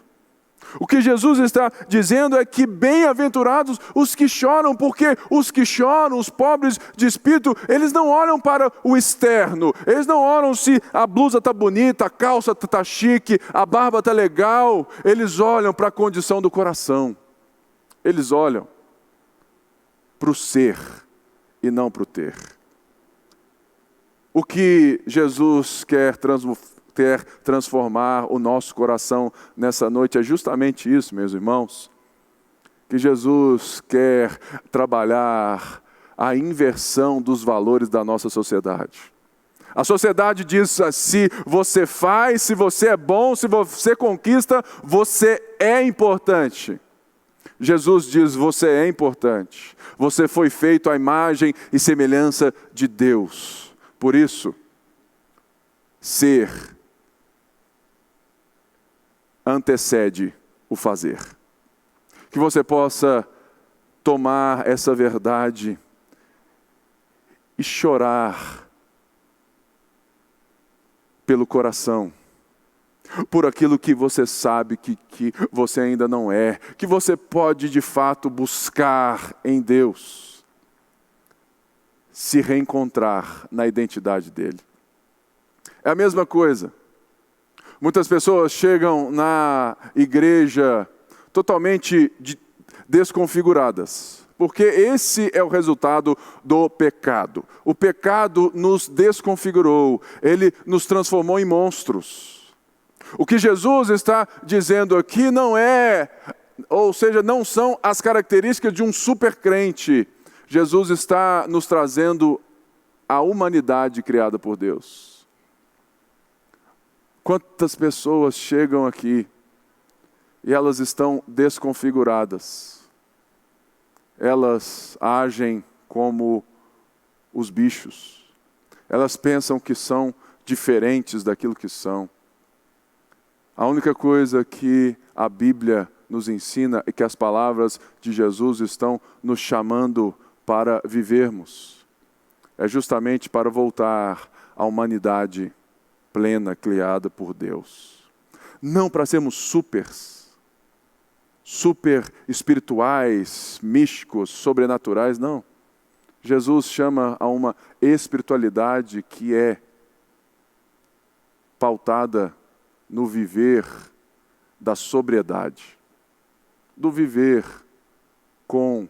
Speaker 9: O que Jesus está dizendo é que bem-aventurados os que choram, porque os que choram, os pobres de espírito, eles não olham para o externo, eles não olham se a blusa está bonita, a calça está chique, a barba está legal, eles olham para a condição do coração, eles olham para o ser e não para o ter. O que Jesus quer transformar o nosso coração nessa noite é justamente isso, meus irmãos, que Jesus quer trabalhar a inversão dos valores da nossa sociedade. A sociedade diz: se você faz, se você é bom, se você conquista, você é importante. Jesus diz: você é importante. Você foi feito à imagem e semelhança de Deus. Por isso, ser antecede o fazer. Que você possa tomar essa verdade e chorar pelo coração, por aquilo que você sabe que você ainda não é, que você pode de fato buscar em Deus, se reencontrar na identidade dele. É a mesma coisa. Muitas pessoas chegam na igreja totalmente desconfiguradas, porque esse é o resultado do pecado. O pecado nos desconfigurou, ele nos transformou em monstros. O que Jesus está dizendo aqui não é, ou seja, não são as características de um super crente. Jesus está nos trazendo a humanidade criada por Deus. Quantas pessoas chegam aqui e elas estão desconfiguradas? Elas agem como os bichos. Elas pensam que são diferentes daquilo que são. A única coisa que a Bíblia nos ensina é que as palavras de Jesus estão nos chamando para vivermos. É justamente para voltar à humanidade plena, criada por Deus. Não para sermos super espirituais, místicos, sobrenaturais, não. Jesus chama a uma espiritualidade que é pautada no viver da sobriedade, do viver com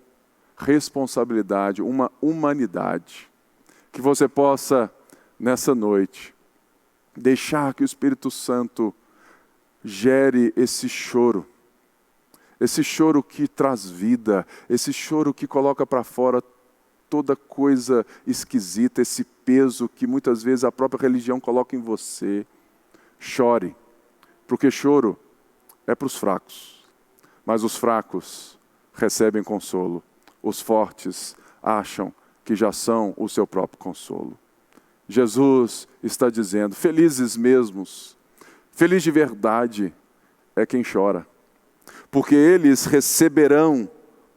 Speaker 9: responsabilidade, uma humanidade. Que você possa, nessa noite, deixar que o Espírito Santo gere esse choro que traz vida, esse choro que coloca para fora toda coisa esquisita, esse peso que muitas vezes a própria religião coloca em você. Chore, porque choro é para os fracos, mas os fracos recebem consolo, os fortes acham que já são o seu próprio consolo. Jesus está dizendo: felizes mesmos, feliz de verdade é quem chora, porque eles receberão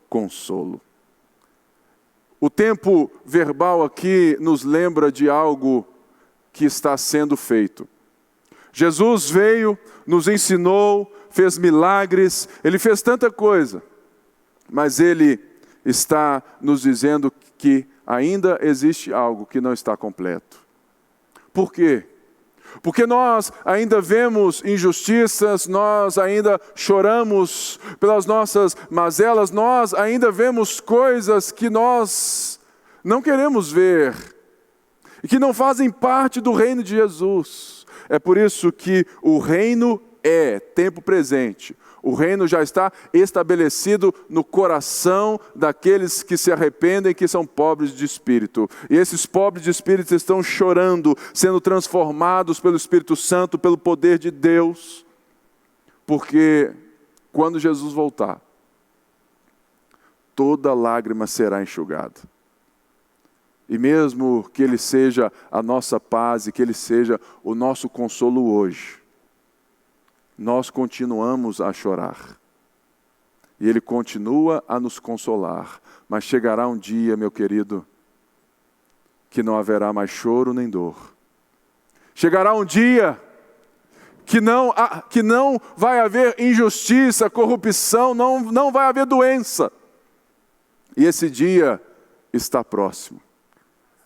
Speaker 9: consolo. O tempo verbal aqui nos lembra de algo que está sendo feito. Jesus veio, nos ensinou, fez milagres, Ele fez tanta coisa, mas Ele está nos dizendo que ainda existe algo que não está completo. Por quê? Porque nós ainda vemos injustiças, nós ainda choramos pelas nossas mazelas, nós ainda vemos coisas que nós não queremos ver e que não fazem parte do reino de Jesus. É por isso que o reino é tempo presente. O reino já está estabelecido no coração daqueles que se arrependem, que são pobres de espírito. E esses pobres de espírito estão chorando, sendo transformados pelo Espírito Santo, pelo poder de Deus. Porque quando Jesus voltar, toda lágrima será enxugada. E mesmo que Ele seja a nossa paz e que Ele seja o nosso consolo hoje, nós continuamos a chorar. E Ele continua a nos consolar. Mas chegará um dia, meu querido, que não haverá mais choro nem dor. Chegará um dia que não vai haver injustiça, corrupção, não vai haver doença. E esse dia está próximo.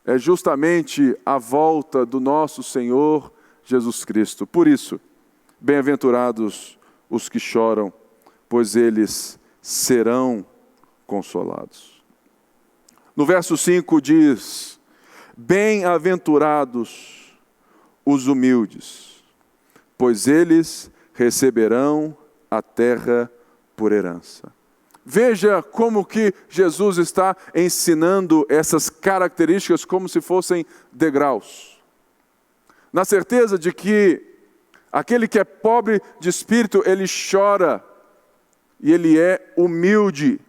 Speaker 9: É justamente a volta do nosso Senhor Jesus Cristo. Por isso, bem-aventurados os que choram, pois eles serão consolados. No verso 5 diz: bem-aventurados os humildes, pois eles receberão a terra por herança. Veja como que Jesus está ensinando essas características como se fossem degraus. na certeza de que aquele que é pobre de espírito, ele chora e ele é humilde.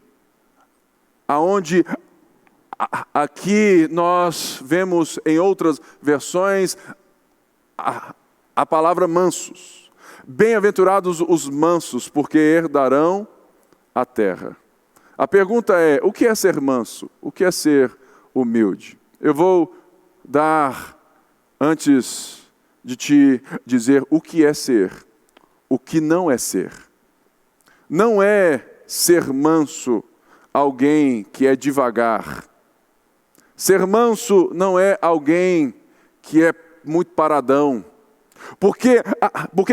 Speaker 9: Aonde aqui nós vemos em outras versões a palavra mansos. Bem-aventurados os mansos, porque herdarão a terra. A pergunta é, o que é ser manso? O que é ser humilde? Eu vou dar, antes de te dizer o que é ser, o que não é ser. Não é ser manso alguém que é devagar. Ser manso não é alguém que é muito paradão. Porque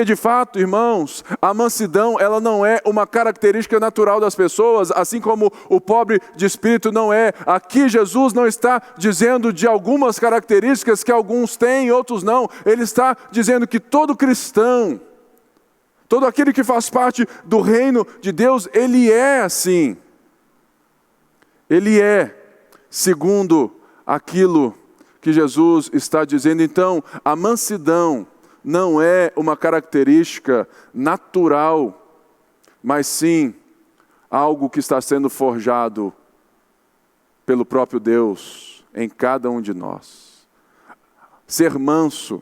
Speaker 9: de fato, irmãos, a mansidão ela não é uma característica natural das pessoas, assim como o pobre de espírito não é. Aqui Jesus não está dizendo de algumas características que alguns têm e outros não. Ele está dizendo que todo cristão, todo aquele que faz parte do reino de Deus, ele é assim. Ele é segundo aquilo que Jesus está dizendo. Então, a mansidão não é uma característica natural, mas sim algo que está sendo forjado pelo próprio Deus em cada um de nós. Ser manso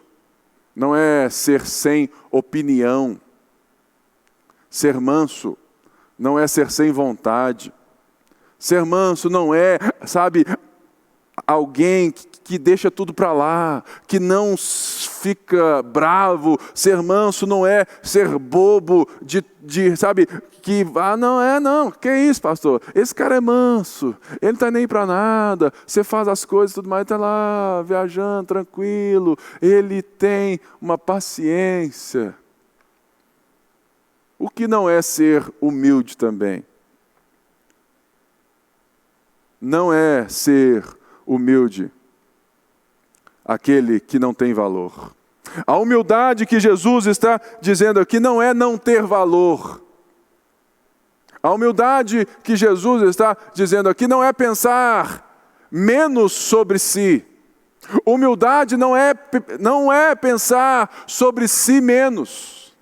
Speaker 9: não é ser sem opinião. Ser manso não é ser sem vontade. Ser manso não é, alguém que deixa tudo para lá, que não fica bravo. Ser manso não é ser bobo, que é isso, pastor? Esse cara é manso, ele não está nem para nada, você faz as coisas e tudo mais, está lá viajando, tranquilo, ele tem uma paciência. O que não é ser humilde também? Não é ser humilde aquele que não tem valor. A humildade que Jesus está dizendo aqui não é não ter valor. A humildade que Jesus está dizendo aqui não é pensar menos sobre si. Humildade não é pensar sobre si menos.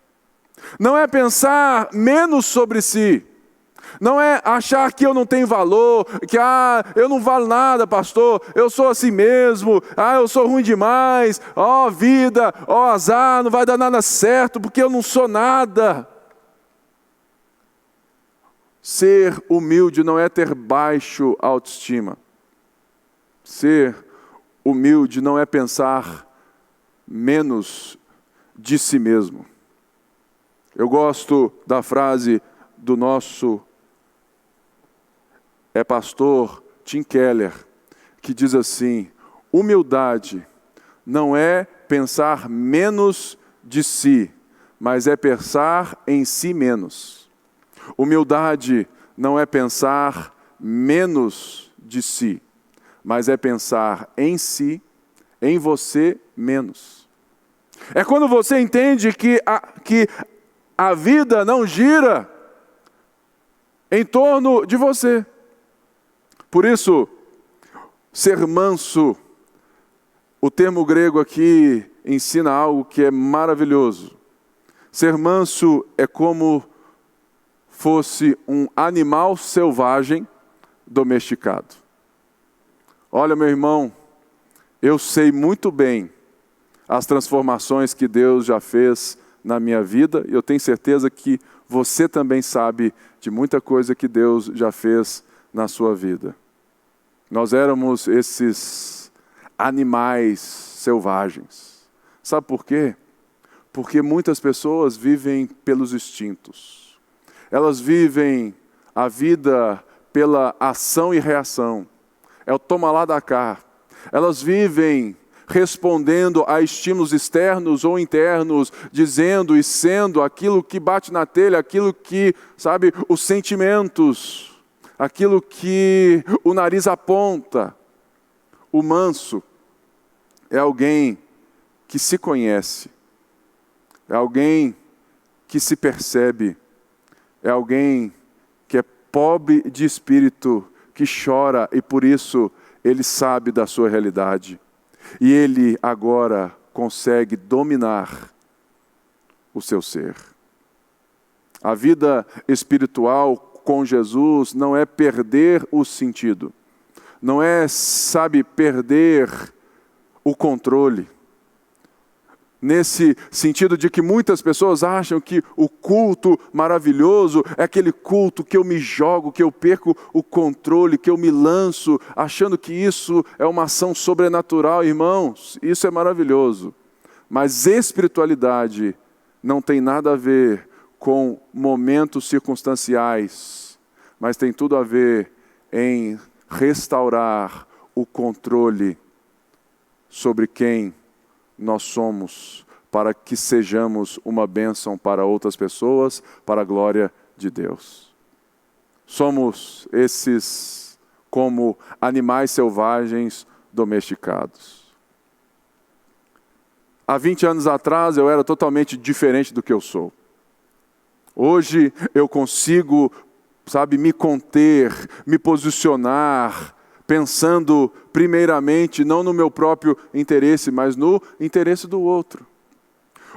Speaker 9: Não é pensar menos sobre si. Não é achar que eu não tenho valor, que eu não valo nada, pastor, eu sou assim mesmo, eu sou ruim demais, vida, azar, não vai dar nada certo, porque eu não sou nada. Ser humilde não é ter baixo autoestima. Ser humilde não é pensar menos de si mesmo. Eu gosto da frase do nosso pastor Tim Keller, que diz assim: humildade não é pensar menos de si, mas é pensar em si menos. Humildade não é pensar menos de si, mas é pensar em si, em você menos. É quando você entende que a vida não gira em torno de você. Por isso, ser manso, o termo grego aqui ensina algo que é maravilhoso. Ser manso é como fosse um animal selvagem domesticado. Olha, meu irmão, eu sei muito bem as transformações que Deus já fez na minha vida, e eu tenho certeza que você também sabe de muita coisa que Deus já fez na sua vida. Nós éramos esses animais selvagens. Sabe por quê? Porque muitas pessoas vivem pelos instintos. Elas vivem a vida pela ação e reação. É o toma lá da cá. Elas vivem respondendo a estímulos externos ou internos, dizendo e sendo aquilo que bate na telha, aquilo que, os sentimentos, aquilo que o nariz aponta. O manso é alguém que se conhece, é alguém que se percebe, é alguém que é pobre de espírito, que chora e por isso ele sabe da sua realidade. E ele agora consegue dominar o seu ser. A vida espiritual com Jesus não é perder o sentido, não é, perder o controle. Nesse sentido de que muitas pessoas acham que o culto maravilhoso é aquele culto que eu me jogo, que eu perco o controle, que eu me lanço, achando que isso é uma ação sobrenatural. Irmãos, isso é maravilhoso. Mas espiritualidade não tem nada a ver com momentos circunstanciais, mas tem tudo a ver em restaurar o controle sobre quem nós somos, para que sejamos uma bênção para outras pessoas, para a glória de Deus. Somos esses como animais selvagens domesticados. Há 20 anos atrás eu era totalmente diferente do que eu sou. Hoje eu consigo, me conter, me posicionar, pensando primeiramente não no meu próprio interesse, mas no interesse do outro.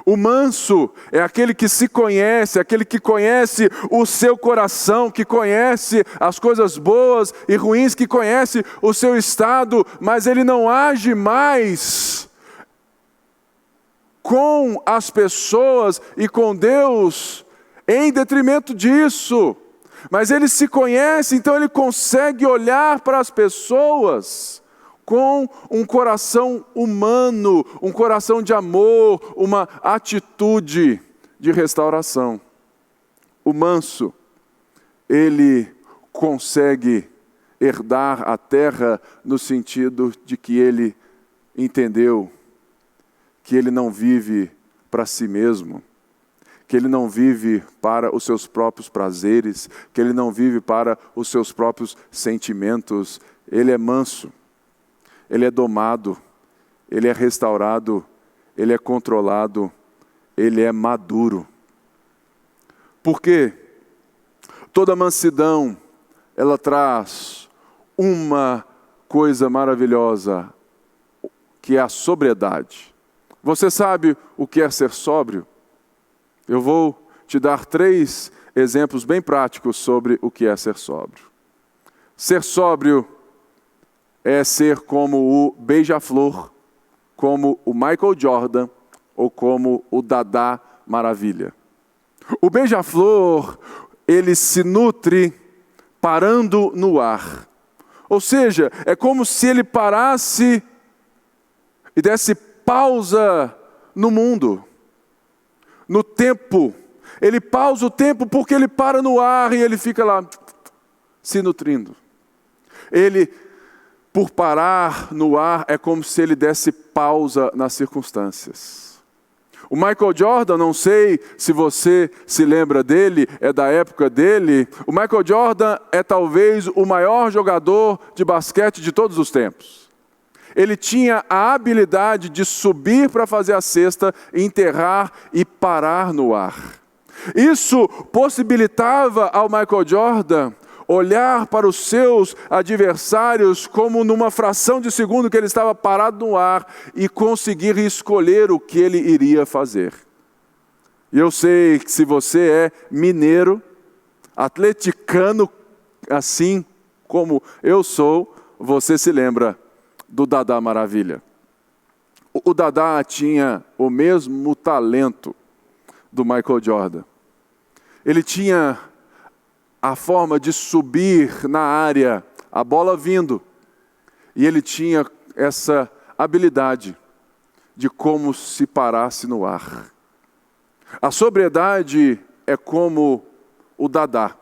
Speaker 9: O manso é aquele que se conhece, aquele que conhece o seu coração, que conhece as coisas boas e ruins, que conhece o seu estado, mas ele não age mais com as pessoas e com Deus em detrimento disso. Mas ele se conhece, então ele consegue olhar para as pessoas com um coração humano, um coração de amor, uma atitude de restauração. O manso, ele consegue herdar a terra no sentido de que ele entendeu que ele não vive para si mesmo, que ele não vive para os seus próprios prazeres, que ele não vive para os seus próprios sentimentos. Ele é manso, ele é domado, ele é restaurado, ele é controlado, ele é maduro. Por quê? Toda mansidão, ela traz uma coisa maravilhosa, que é a sobriedade. Você sabe o que é ser sóbrio? Eu vou te dar 3 exemplos bem práticos sobre o que é ser sóbrio. Ser sóbrio é ser como o Beija-Flor, como o Michael Jordan ou como o Dadá Maravilha. O Beija-Flor, ele se nutre parando no ar. Ou seja, é como se ele parasse e desse pausa no mundo. No tempo, ele pausa o tempo porque ele para no ar e ele fica lá se nutrindo. Ele, por parar no ar, é como se ele desse pausa nas circunstâncias. O Michael Jordan, não sei se você se lembra dele, é da época dele. O Michael Jordan é talvez o maior jogador de basquete de todos os tempos. Ele tinha a habilidade de subir para fazer a cesta, enterrar e parar no ar. Isso possibilitava ao Michael Jordan olhar para os seus adversários como numa fração de segundo que ele estava parado no ar e conseguir escolher o que ele iria fazer. E eu sei que se você é mineiro, atleticano, assim como eu sou, você se lembra do Dadá Maravilha. O Dadá tinha o mesmo talento do Michael Jordan. Ele tinha a forma de subir na área, a bola vindo. E ele tinha essa habilidade de como se parasse no ar. A sobriedade é como o Dadá,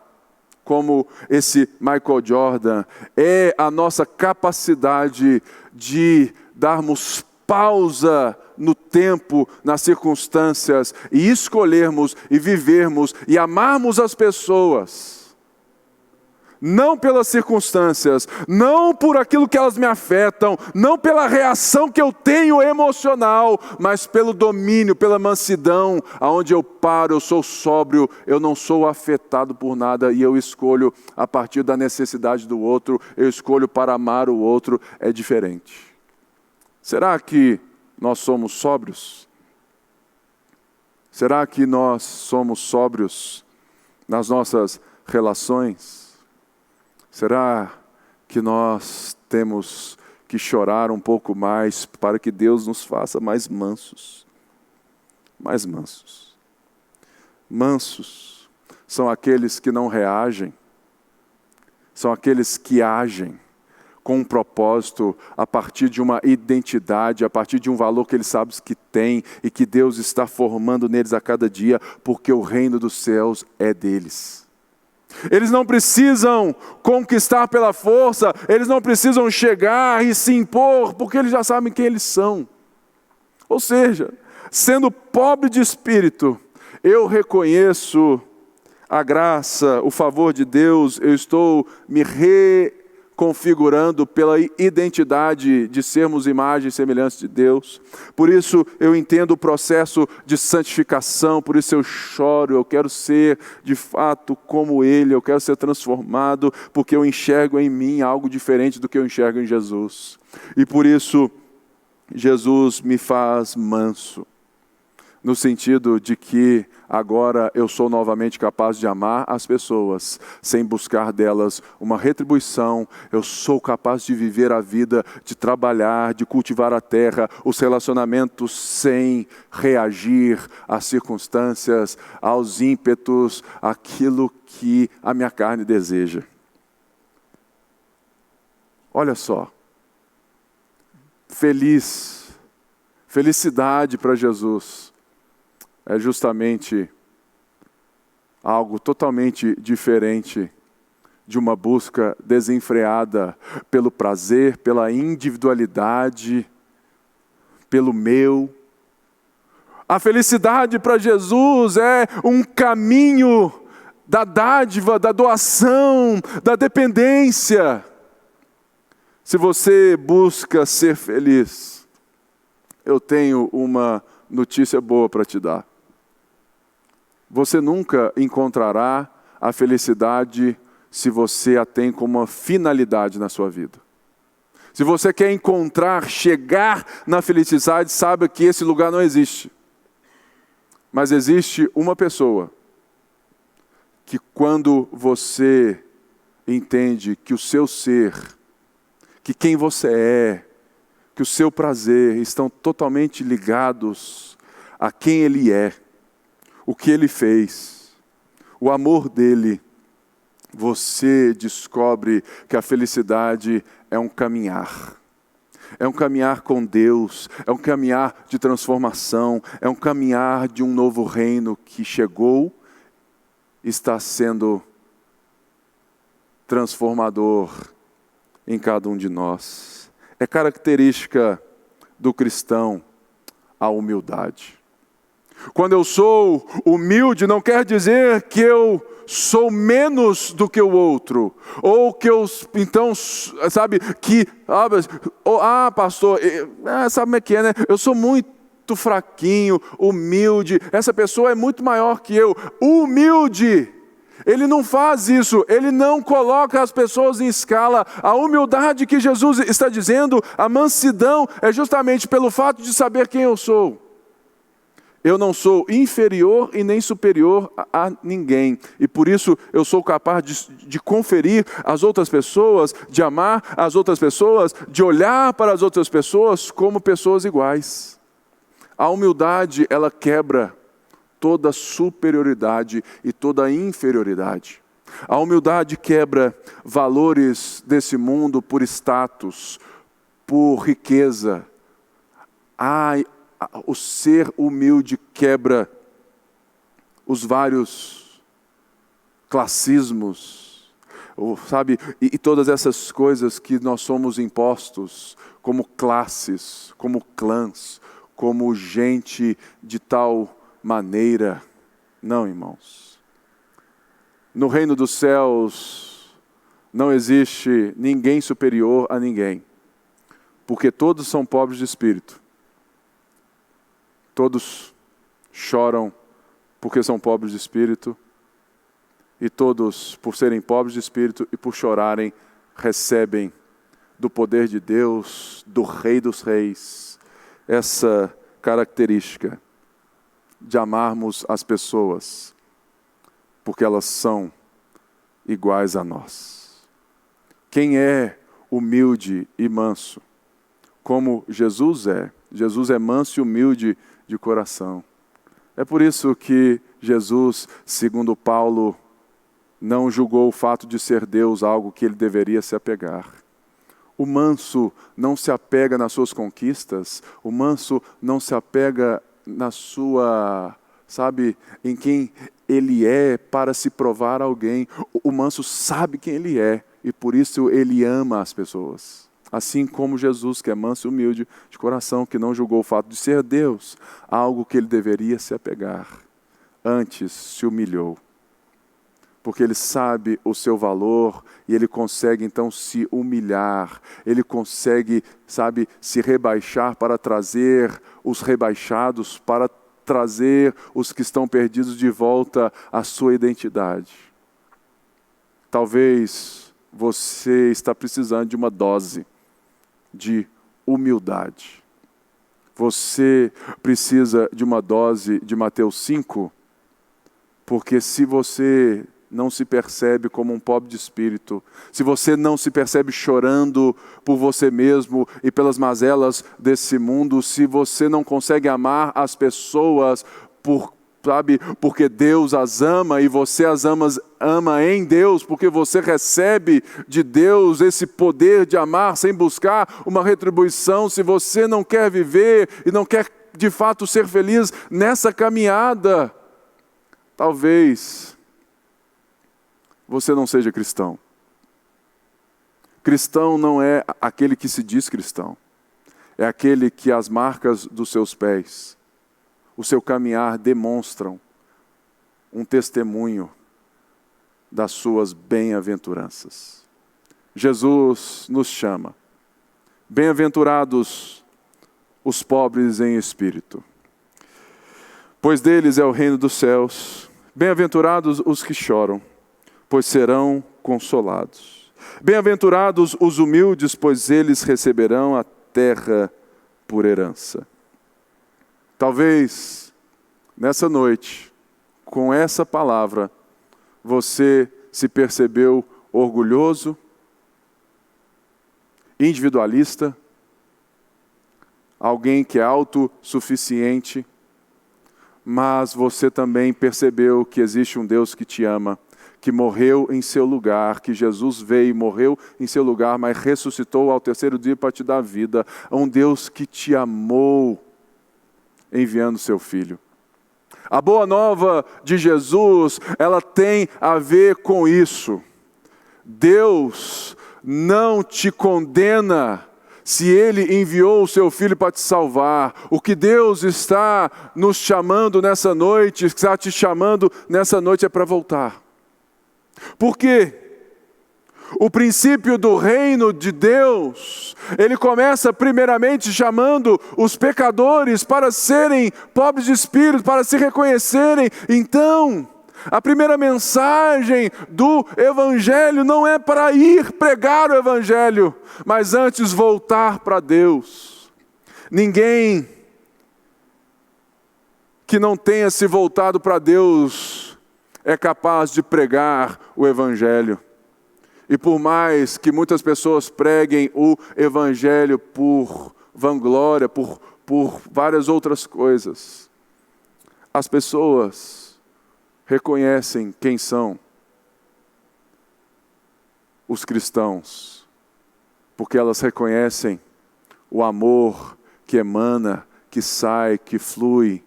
Speaker 9: como esse Michael Jordan, é a nossa capacidade de darmos pausa no tempo, nas circunstâncias, e escolhermos, e vivermos, e amarmos as pessoas, não pelas circunstâncias, não por aquilo que elas me afetam, não pela reação que eu tenho emocional, mas pelo domínio, pela mansidão, aonde eu paro, eu sou sóbrio, eu não sou afetado por nada, e eu escolho a partir da necessidade do outro, eu escolho para amar o outro, é diferente. Será que nós somos sóbrios? Será que nós somos sóbrios nas nossas relações? Será que nós temos que chorar um pouco mais para que Deus nos faça mais mansos? Mais mansos. Mansos são aqueles que não reagem, são aqueles que agem com um propósito, a partir de uma identidade, a partir de um valor que eles sabem que têm e que Deus está formando neles a cada dia, porque o reino dos céus é deles. Eles não precisam conquistar pela força, eles não precisam chegar e se impor, porque eles já sabem quem eles são. Ou seja, sendo pobre de espírito, eu reconheço a graça, o favor de Deus, eu estou me reconfigurando pela identidade de sermos imagem e semelhança de Deus. Por isso eu entendo o processo de santificação, por isso eu choro, eu quero ser de fato como Ele, eu quero ser transformado, porque eu enxergo em mim algo diferente do que eu enxergo em Jesus. E por isso Jesus me faz manso, no sentido de que agora eu sou novamente capaz de amar as pessoas, sem buscar delas uma retribuição. Eu sou capaz de viver a vida, de trabalhar, de cultivar a terra, os relacionamentos sem reagir às circunstâncias, aos ímpetos, àquilo que a minha carne deseja. Olha só, felicidade para Jesus é justamente algo totalmente diferente de uma busca desenfreada pelo prazer, pela individualidade, pelo meu. A felicidade para Jesus é um caminho da dádiva, da doação, da dependência. Se você busca ser feliz, eu tenho uma notícia boa para te dar. Você nunca encontrará a felicidade se você a tem como uma finalidade na sua vida. Se você quer chegar na felicidade, saiba que esse lugar não existe. Mas existe uma pessoa que, quando você entende que o seu ser, que quem você é, que o seu prazer estão totalmente ligados a quem Ele é, o que Ele fez, o amor dEle, você descobre que a felicidade é um caminhar. É um caminhar com Deus, é um caminhar de transformação, é um caminhar de um novo reino que chegou, está sendo transformador em cada um de nós. É característica do cristão a humildade. Quando eu sou humilde, não quer dizer que eu sou menos do que o outro, ou que eu, então, sabe, que, pastor, sabe como é que é, né? Eu sou muito fraquinho, humilde, essa pessoa é muito maior que eu. O humilde, ele não faz isso, ele não coloca as pessoas em escala. A humildade que Jesus está dizendo, a mansidão, é justamente pelo fato de saber quem eu sou. Eu não sou inferior e nem superior a ninguém. E por isso eu sou capaz de conferir às outras pessoas, de amar as outras pessoas, de olhar para as outras pessoas como pessoas iguais. A humildade, ela quebra toda superioridade e toda inferioridade. A humildade quebra valores desse mundo por status, por riqueza. O ser humilde quebra os vários classismos, sabe? E todas essas coisas que nós somos impostos como classes, como clãs, como gente de tal maneira. Não, irmãos. No reino dos céus não existe ninguém superior a ninguém, porque todos são pobres de espírito. Todos choram porque são pobres de espírito, e todos, por serem pobres de espírito e por chorarem, recebem do poder de Deus, do Rei dos Reis, essa característica de amarmos as pessoas, porque elas são iguais a nós. Quem é humilde e manso, como Jesus é manso e humilde de coração. É por isso que Jesus, segundo Paulo, não julgou o fato de ser Deus algo que ele deveria se apegar. O manso não se apega nas suas conquistas, o manso não se apega na sua, em quem ele é para se provar a alguém. O manso sabe quem ele é e por isso ele ama as pessoas. Assim como Jesus, que é manso e humilde de coração, que não julgou o fato de ser Deus, algo que ele deveria se apegar, antes se humilhou. Porque ele sabe o seu valor e ele consegue então se humilhar, ele consegue, se rebaixar para trazer os rebaixados, para trazer os que estão perdidos de volta à sua identidade. Talvez você está precisando de uma dose de humildade. Você precisa de uma dose de Mateus 5, porque se você não se percebe como um pobre de espírito, se você não se percebe chorando por você mesmo e pelas mazelas desse mundo, se você não consegue amar as pessoas porque Deus as ama e você as ama em Deus, porque você recebe de Deus esse poder de amar sem buscar uma retribuição, se você não quer viver e não quer de fato ser feliz nessa caminhada, talvez você não seja cristão. Cristão não é aquele que se diz cristão, é aquele que as marcas dos seus pés, o seu caminhar demonstram um testemunho das suas bem-aventuranças. Jesus nos chama, bem-aventurados os pobres em espírito, pois deles é o reino dos céus. Bem-aventurados os que choram, pois serão consolados. Bem-aventurados os humildes, pois eles receberão a terra por herança. Talvez, nessa noite, com essa palavra, você se percebeu orgulhoso, individualista, alguém que é autossuficiente, mas você também percebeu que existe um Deus que te ama, que morreu em seu lugar, que Jesus veio e morreu em seu lugar, mas ressuscitou ao terceiro dia para te dar vida. Um Deus que te amou, enviando seu Filho. A boa nova de Jesus, ela tem a ver com isso. Deus não te condena se Ele enviou o seu Filho para te salvar. O que Deus está nos chamando nessa noite, está te chamando nessa noite é para voltar. Por quê? O princípio do reino de Deus, ele começa primeiramente chamando os pecadores para serem pobres de espírito, para se reconhecerem. Então, a primeira mensagem do Evangelho não é para ir pregar o Evangelho, mas antes voltar para Deus. Ninguém que não tenha se voltado para Deus é capaz de pregar o Evangelho. E por mais que muitas pessoas preguem o Evangelho por vanglória, por várias outras coisas, as pessoas reconhecem quem são os cristãos, porque elas reconhecem o amor que emana, que sai, que flui,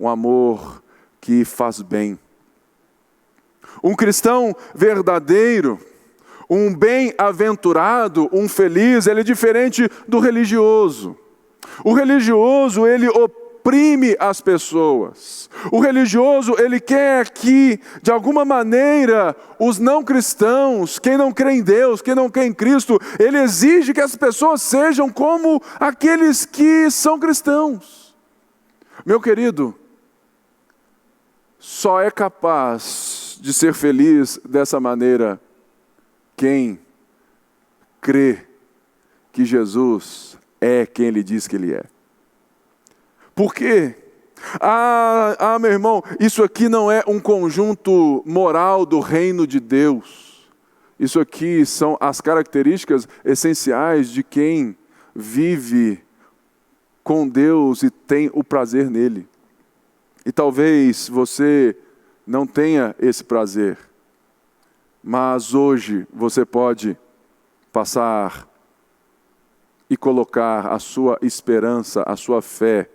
Speaker 9: um amor que faz bem. Um cristão verdadeiro, um bem-aventurado, um feliz, ele é diferente do religioso. O religioso, ele oprime as pessoas. O religioso, ele quer que, de alguma maneira, os não cristãos, quem não crê em Deus, quem não crê em Cristo, ele exige que as pessoas sejam como aqueles que são cristãos. Meu querido, só é capaz de ser feliz dessa maneira quem crê que Jesus é quem Ele diz que Ele é. Por quê? Meu irmão, isso aqui não é um conjunto moral do reino de Deus. Isso aqui são as características essenciais de quem vive com Deus e tem o prazer nele. E talvez você não tenha esse prazer, mas hoje você pode passar e colocar a sua esperança, a sua fé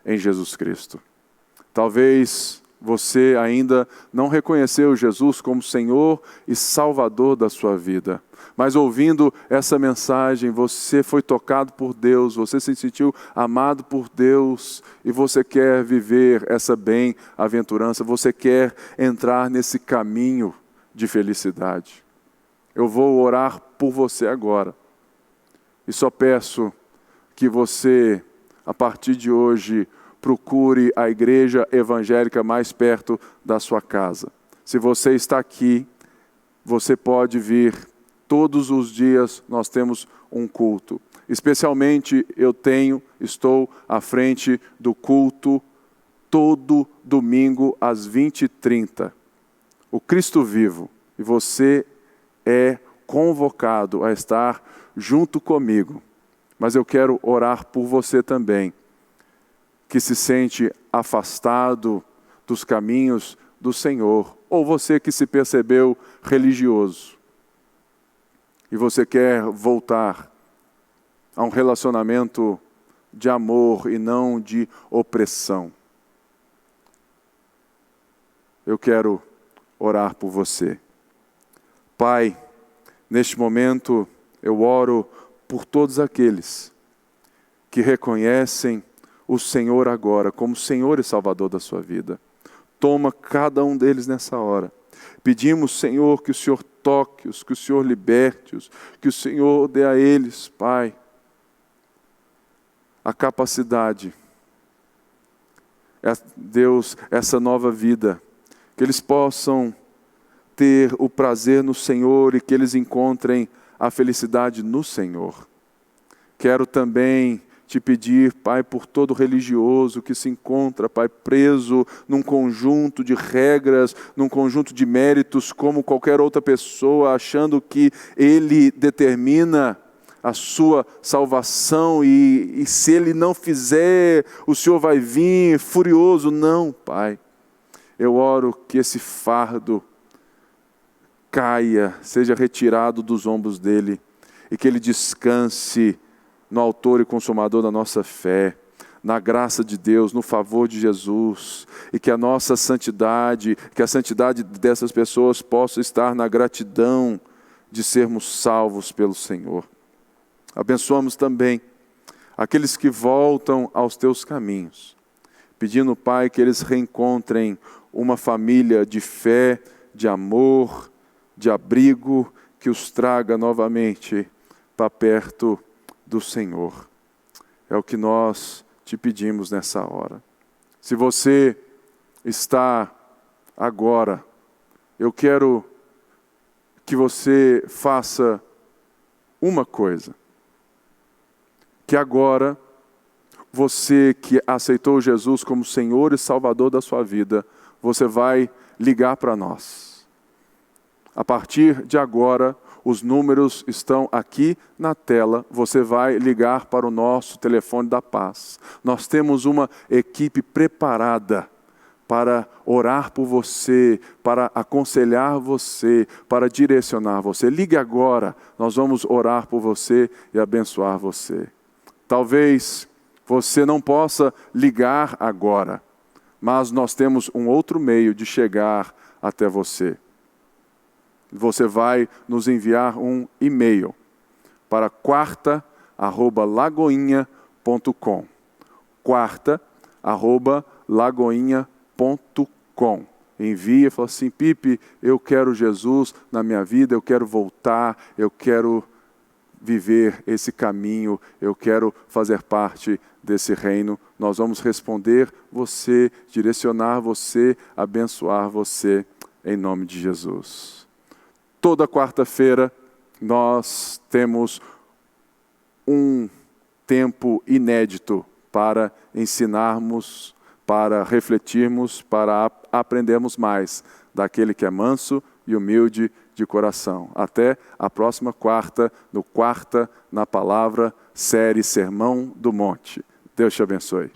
Speaker 9: em Jesus Cristo. Talvez você ainda não reconheceu Jesus como Senhor e Salvador da sua vida. Mas ouvindo essa mensagem, você foi tocado por Deus, você se sentiu amado por Deus e você quer viver essa bem-aventurança, você quer entrar nesse caminho de felicidade. Eu vou orar por você agora. E só peço que você, a partir de hoje, procure a igreja evangélica mais perto da sua casa. Se você está aqui, você pode vir todos os dias, nós temos um culto. Especialmente estou à frente do culto todo domingo às 20h30. O Cristo vivo. E você é convocado a estar junto comigo. Mas eu quero orar por você também, que se sente afastado dos caminhos do Senhor, ou você que se percebeu religioso e você quer voltar a um relacionamento de amor e não de opressão. Eu quero orar por você. Pai, neste momento eu oro por todos aqueles que reconhecem o Senhor agora como Senhor e Salvador da sua vida. Toma cada um deles nessa hora. Pedimos, Senhor, que o Senhor toque-os, que o Senhor liberte-os, que o Senhor dê a eles, Pai, a capacidade, Deus, essa nova vida, que eles possam ter o prazer no Senhor e que eles encontrem a felicidade no Senhor. Quero também te pedir, Pai, por todo religioso que se encontra, Pai, preso num conjunto de regras, num conjunto de méritos, como qualquer outra pessoa, achando que ele determina a sua salvação e se ele não fizer, o Senhor vai vir furioso. Não, Pai. Eu oro que esse fardo caia, seja retirado dos ombros dele e que ele descanse no autor e consumador da nossa fé, na graça de Deus, no favor de Jesus, e que a nossa santidade, que a santidade dessas pessoas possa estar na gratidão de sermos salvos pelo Senhor. Abençoamos também aqueles que voltam aos teus caminhos, pedindo, Pai, que eles reencontrem uma família de fé, de amor, de abrigo, que os traga novamente para perto do Senhor. É o que nós te pedimos nessa hora. Se você está agora, eu quero que você faça uma coisa. Que agora, você que aceitou Jesus como Senhor e Salvador da sua vida, você vai ligar para nós. A partir de agora, os números estão aqui na tela, você vai ligar para o nosso telefone da paz. Nós temos uma equipe preparada para orar por você, para aconselhar você, para direcionar você. Ligue agora, nós vamos orar por você e abençoar você. Talvez você não possa ligar agora, mas nós temos um outro meio de chegar até você. Você vai nos enviar um e-mail para quarta@lagoinha.com. quarta@lagoinha.com. Envia e fala assim: Pipe, eu quero Jesus na minha vida, eu quero voltar, eu quero viver esse caminho, eu quero fazer parte desse reino. Nós vamos responder você, direcionar você, abençoar você, em nome de Jesus. Toda quarta-feira nós temos um tempo inédito para ensinarmos, para refletirmos, para aprendermos mais daquele que é manso e humilde de coração. Até a próxima quarta, no Quarta na Palavra, série Sermão do Monte. Deus te abençoe.